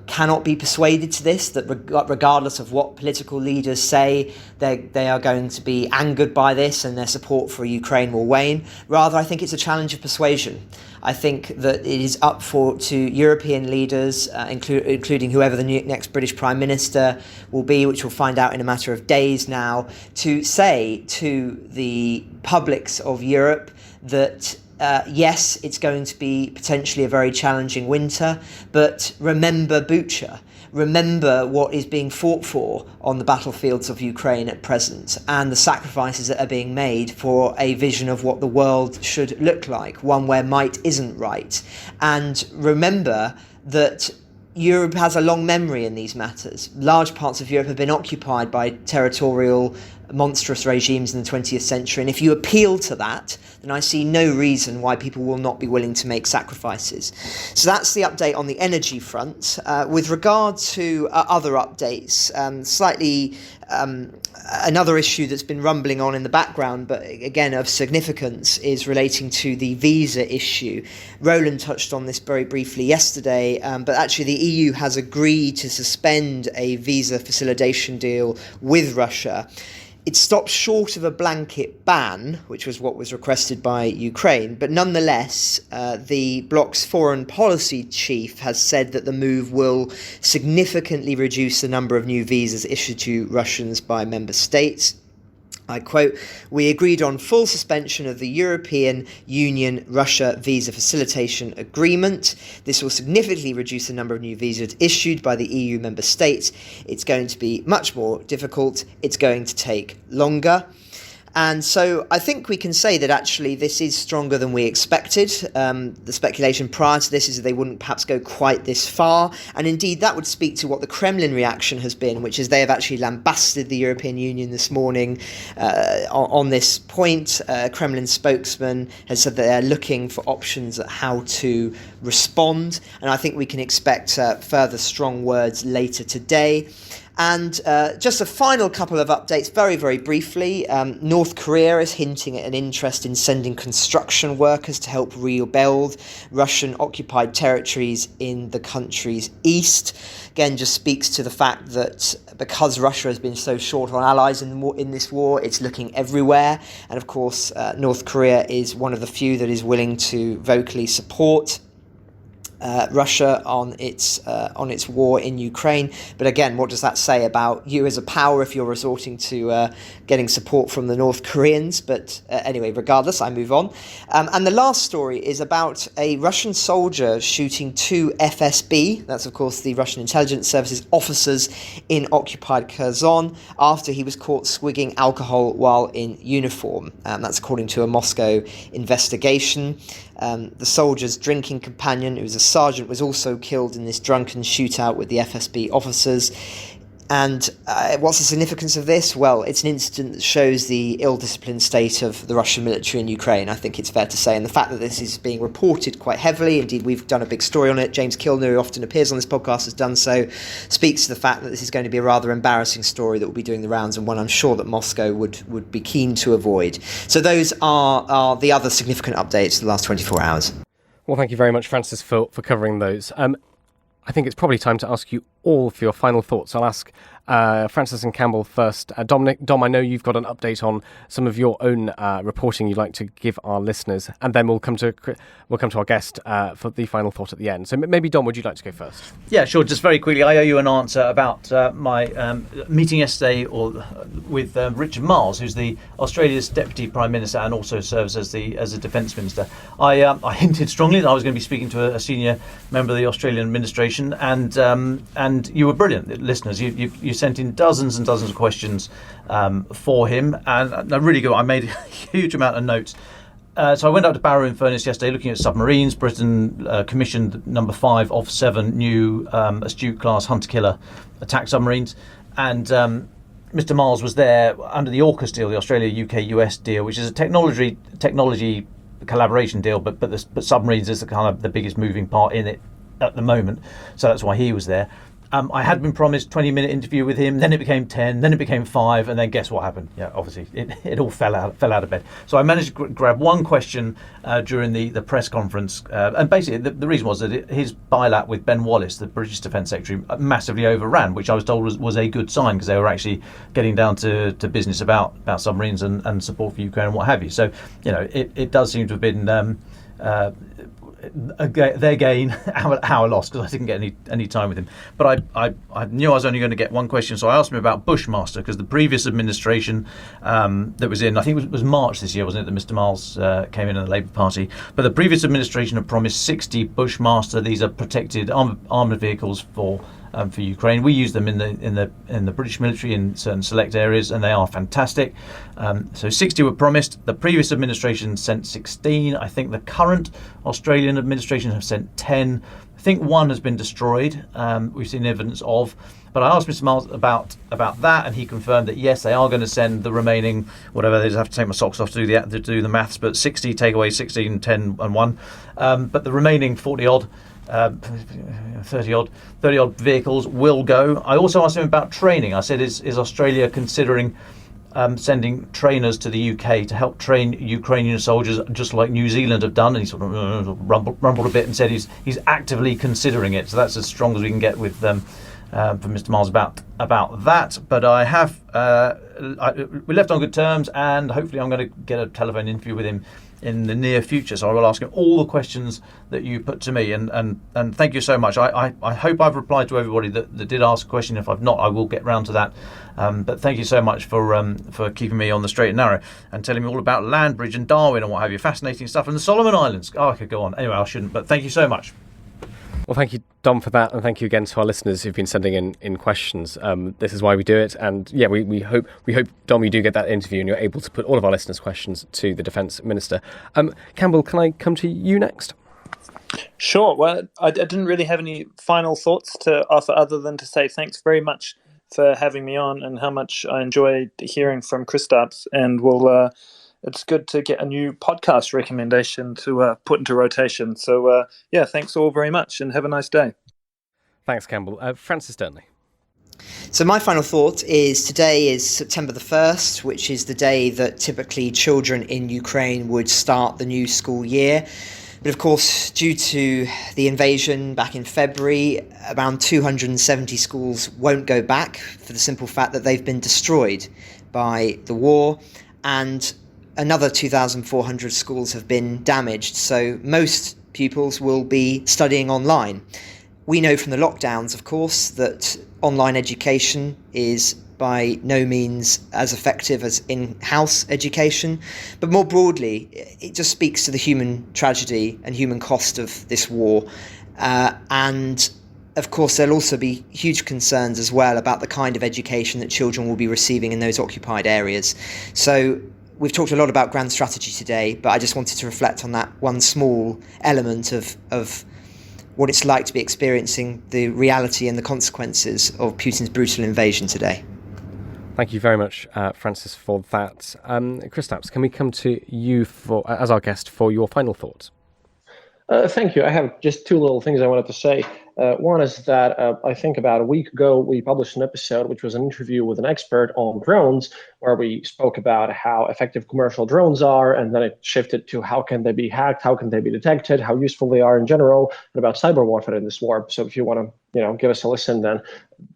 Speaker 7: cannot be persuaded to this, that regardless of what political leaders say, they are going to be angered by this and their support for Ukraine will wane. Rather, I think it's a challenge of persuasion. I think that it is up to European leaders, including whoever the next British Prime Minister will be, which we'll find out in a matter of days now, to say to the publics of Europe that yes, it's going to be potentially a very challenging winter, but remember Bucha. Remember what is being fought for on the battlefields of Ukraine at present and the sacrifices that are being made for a vision of what the world should look like, one where might isn't right. And remember that Europe has a long memory in these matters. Large parts of Europe have been occupied by territorial, monstrous regimes in the 20th century. And if you appeal to that, then I see no reason why people will not be willing to make sacrifices. So that's the update on the energy front. With regard to other updates, another issue that's been rumbling on in the background, but again of significance, is relating to the visa issue. Roland touched on this very briefly yesterday, but actually the EU has agreed to suspend a visa facilitation deal with Russia. It stops short of a blanket ban, which was what was requested by Ukraine, but nonetheless, the bloc's foreign policy chief has said that the move will significantly reduce the number of new visas issued to Russians by member states. I quote, "We agreed on full suspension of the European Union-Russia visa facilitation agreement. This will significantly reduce the number of new visas issued by the EU member states. It's going to be much more difficult. It's going to take longer." And so I think we can say that actually this is stronger than we expected. The speculation prior to this is that they wouldn't perhaps go quite this far. And indeed, that would speak to what the Kremlin reaction has been, which is they have actually lambasted the European Union this morning on this point. Kremlin spokesman has said that they're looking for options at how to respond. And I think we can expect further strong words later today. And just a final couple of updates, very, very briefly. North Korea is hinting at an interest in sending construction workers to help rebuild Russian-occupied territories in the country's east. Again, just speaks to the fact that because Russia has been so short on allies in this war, it's looking everywhere. And of course, North Korea is one of the few that is willing to vocally support Russia on its war in Ukraine. But again, what does that say about you as a power if you're resorting to getting support from the North Koreans? But anyway, regardless, I move on. And the last story is about a Russian soldier shooting 2 FSB, that's of course the Russian intelligence services officers in occupied Kherson, after he was caught swigging alcohol while in uniform. That's according to a Moscow investigation. The soldier's drinking companion, who was a sergeant, was also killed in this drunken shootout with the FSB officers. And what's the significance of this? Well, it's an incident that shows the ill-disciplined state of the Russian military in Ukraine, I think it's fair to say. And the fact that this is being reported quite heavily, indeed we've done a big story on it, James Kilner, who often appears on this podcast, has done so, speaks to the fact that this is going to be a rather embarrassing story that will be doing the rounds, and one I'm sure that Moscow would be keen to avoid. So those are the other significant updates of the last 24 hours.
Speaker 1: Well, thank you very much, Francis, for covering those. I think it's probably time to ask you all for your final thoughts. I'll ask Francis and Campbell first. Dom, I know you've got an update on some of your own reporting you'd like to give our listeners, and then we'll come to our guest for the final thought at the end. So maybe, Dom, would you like to go first?
Speaker 4: Yeah, sure. Just very quickly, I owe you an answer about my meeting yesterday with Richard Marles, who's the Australia's Deputy Prime Minister and also serves as a Defence Minister. I hinted strongly that I was going to be speaking to a senior member of the Australian administration, and you were brilliant, listeners. You sent in dozens and dozens of questions for him, and really good. I made a huge amount of notes. So I went up to Barrow-in-Furness yesterday looking at submarines. Britain commissioned number 5 of 7 new Astute-class hunter-killer attack submarines. And Mr. Marles was there under the AUKUS deal, the Australia-UK-US deal, which is a technology collaboration deal, but submarines is the kind of the biggest moving part in it at the moment. So that's why he was there. I had been promised 20-minute interview with him, then it became 10, then it became 5, and then guess what happened? Yeah, obviously, it all fell out of bed. So I managed to grab one question during the press conference, and basically the reason was that his bilat with Ben Wallace, the British Defence Secretary, massively overran, which I was told was a good sign, because they were actually getting down to business about submarines and support for Ukraine and what have you. So, it does seem to have been their gain, our loss, because I didn't get any time with him. But I knew I was only going to get one question, so I asked him about Bushmaster, because the previous administration that was in, I think it was March this year, wasn't it, that Mr. Marles came in the Labour Party. But the previous administration had promised 60 Bushmaster. These are protected armoured vehicles for Ukraine. We use them in the British military in certain select areas, and they are fantastic. So 60 were promised. The previous administration sent 16. I think the current Australian administration have sent 10. I think one has been destroyed. We've seen evidence of. But I asked Mr. Marles about that, and he confirmed that yes, they are going to send the remaining, whatever, they just have to take my socks off to do the maths, but 60 take away 16, 10 and 1. But the remaining 40 odd 30 odd vehicles will go. I also asked him about training. I said, is Australia considering sending trainers to the UK to help train Ukrainian soldiers, just like New Zealand have done? And he sort of rumbled a bit and said he's actively considering it. So that's as strong as we can get with from Mr. Marles about that. But I have we left on good terms, and hopefully I'm going to get a telephone interview with him in the near future, so I will ask him all the questions that you put to me, and thank you so much. I hope I've replied to everybody that did ask a question. If I've not, I will get round to that. But thank you so much for keeping me on the straight and narrow and telling me all about Landbridge and Darwin and what have you. Fascinating stuff. And the Solomon Islands. Oh, I could go on. Anyway, I shouldn't, but thank you so much.
Speaker 1: Well, thank you, Dom, for that, and thank you again to our listeners who've been sending in questions. This is why we do it, and yeah, we hope, Dom, you do get that interview and you're able to put all of our listeners' questions to the Defence Minister. Campbell, can I come to you next?
Speaker 6: Sure. Well, I didn't really have any final thoughts to offer other than to say thanks very much for having me on, and how much I enjoyed hearing from Kristaps, and it's good to get a new podcast recommendation to put into rotation. So, thanks all very much, and have a nice day.
Speaker 1: Thanks, Campbell. Francis Durnley.
Speaker 7: So my final thought is today is September the 1st, which is the day that typically children in Ukraine would start the new school year. But of course, due to the invasion back in February, around 270 schools won't go back for the simple fact that they've been destroyed by the war, and another 2,400 schools have been damaged. So most pupils will be studying online. We know from the lockdowns, of course, that online education is by no means as effective as in-house education. But more broadly, it just speaks to the human tragedy and human cost of this war. And of course, there'll also be huge concerns as well about the kind of education that children will be receiving in those occupied areas. So we've talked a lot about grand strategy today, but I just wanted to reflect on that one small element of what it's like to be experiencing the reality and the consequences of Putin's brutal invasion today.
Speaker 1: Thank you very much, Francis, for that. Kristaps, can we come to you as our guest for your final thoughts?
Speaker 8: Thank you. I have just two little things I wanted to say. One is that I think about a week ago, we published an episode, which was an interview with an expert on drones, where we spoke about how effective commercial drones are, and then it shifted to how can they be hacked, how can they be detected, how useful they are in general, and about cyber warfare in this war. So if you want to, give us a listen, then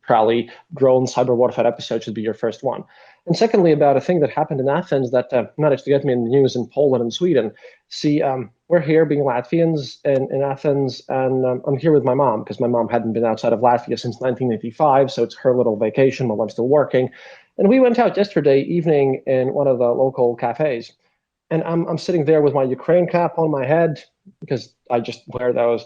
Speaker 8: probably drone cyber warfare episode should be your first one. And secondly, about a thing that happened in Athens that managed to get me in the news in Poland and Sweden. See, we're here being Latvians in Athens, and I'm here with my mom because my mom hadn't been outside of Latvia since 1985, so it's her little vacation while I'm still working. And we went out yesterday evening in one of the local cafes, and I'm sitting there with my Ukraine cap on my head because I just wear those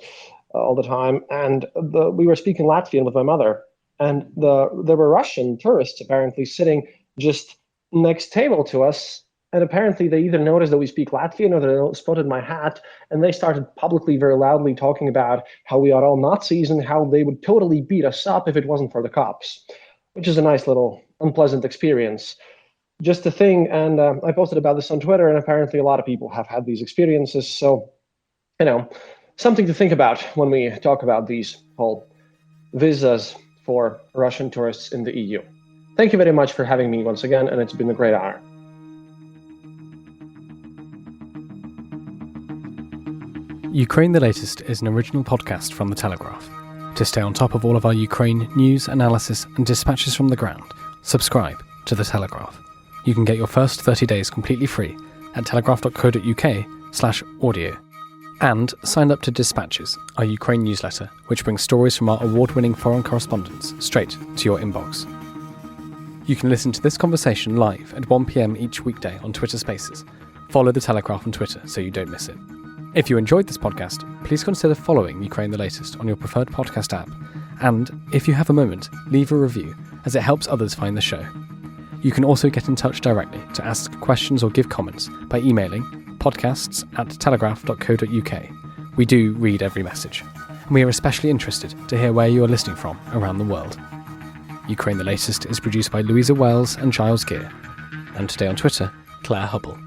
Speaker 8: all the time, and we were speaking Latvian with my mother, and there were Russian tourists apparently sitting just next table to us. And apparently they either noticed that we speak Latvian or they spotted my hat, and they started publicly very loudly talking about how we are all Nazis and how they would totally beat us up if it wasn't for the cops, which is a nice little unpleasant experience. Just a thing, and I posted about this on Twitter, and apparently a lot of people have had these experiences. So, something to think about when we talk about these whole visas for Russian tourists in the EU. Thank you very much for having me once again, and it's been a great honor.
Speaker 1: Ukraine the Latest is an original podcast from The Telegraph. To stay on top of all of our Ukraine news, analysis and dispatches from the ground, subscribe to The Telegraph. You can get your first 30 days completely free at telegraph.co.uk/audio. And sign up to Dispatches, our Ukraine newsletter, which brings stories from our award-winning foreign correspondents straight to your inbox. You can listen to this conversation live at 1 p.m. each weekday on Twitter Spaces. Follow The Telegraph on Twitter so you don't miss it. If you enjoyed this podcast, please consider following Ukraine the Latest on your preferred podcast app. And if you have a moment, leave a review, as it helps others find the show. You can also get in touch directly to ask questions or give comments by emailing podcasts@telegraph.co.uk. We do read every message, and we are especially interested to hear where you are listening from around the world. Ukraine the Latest is produced by Louisa Wells and Giles Gear, and today on Twitter, Claire Hubble.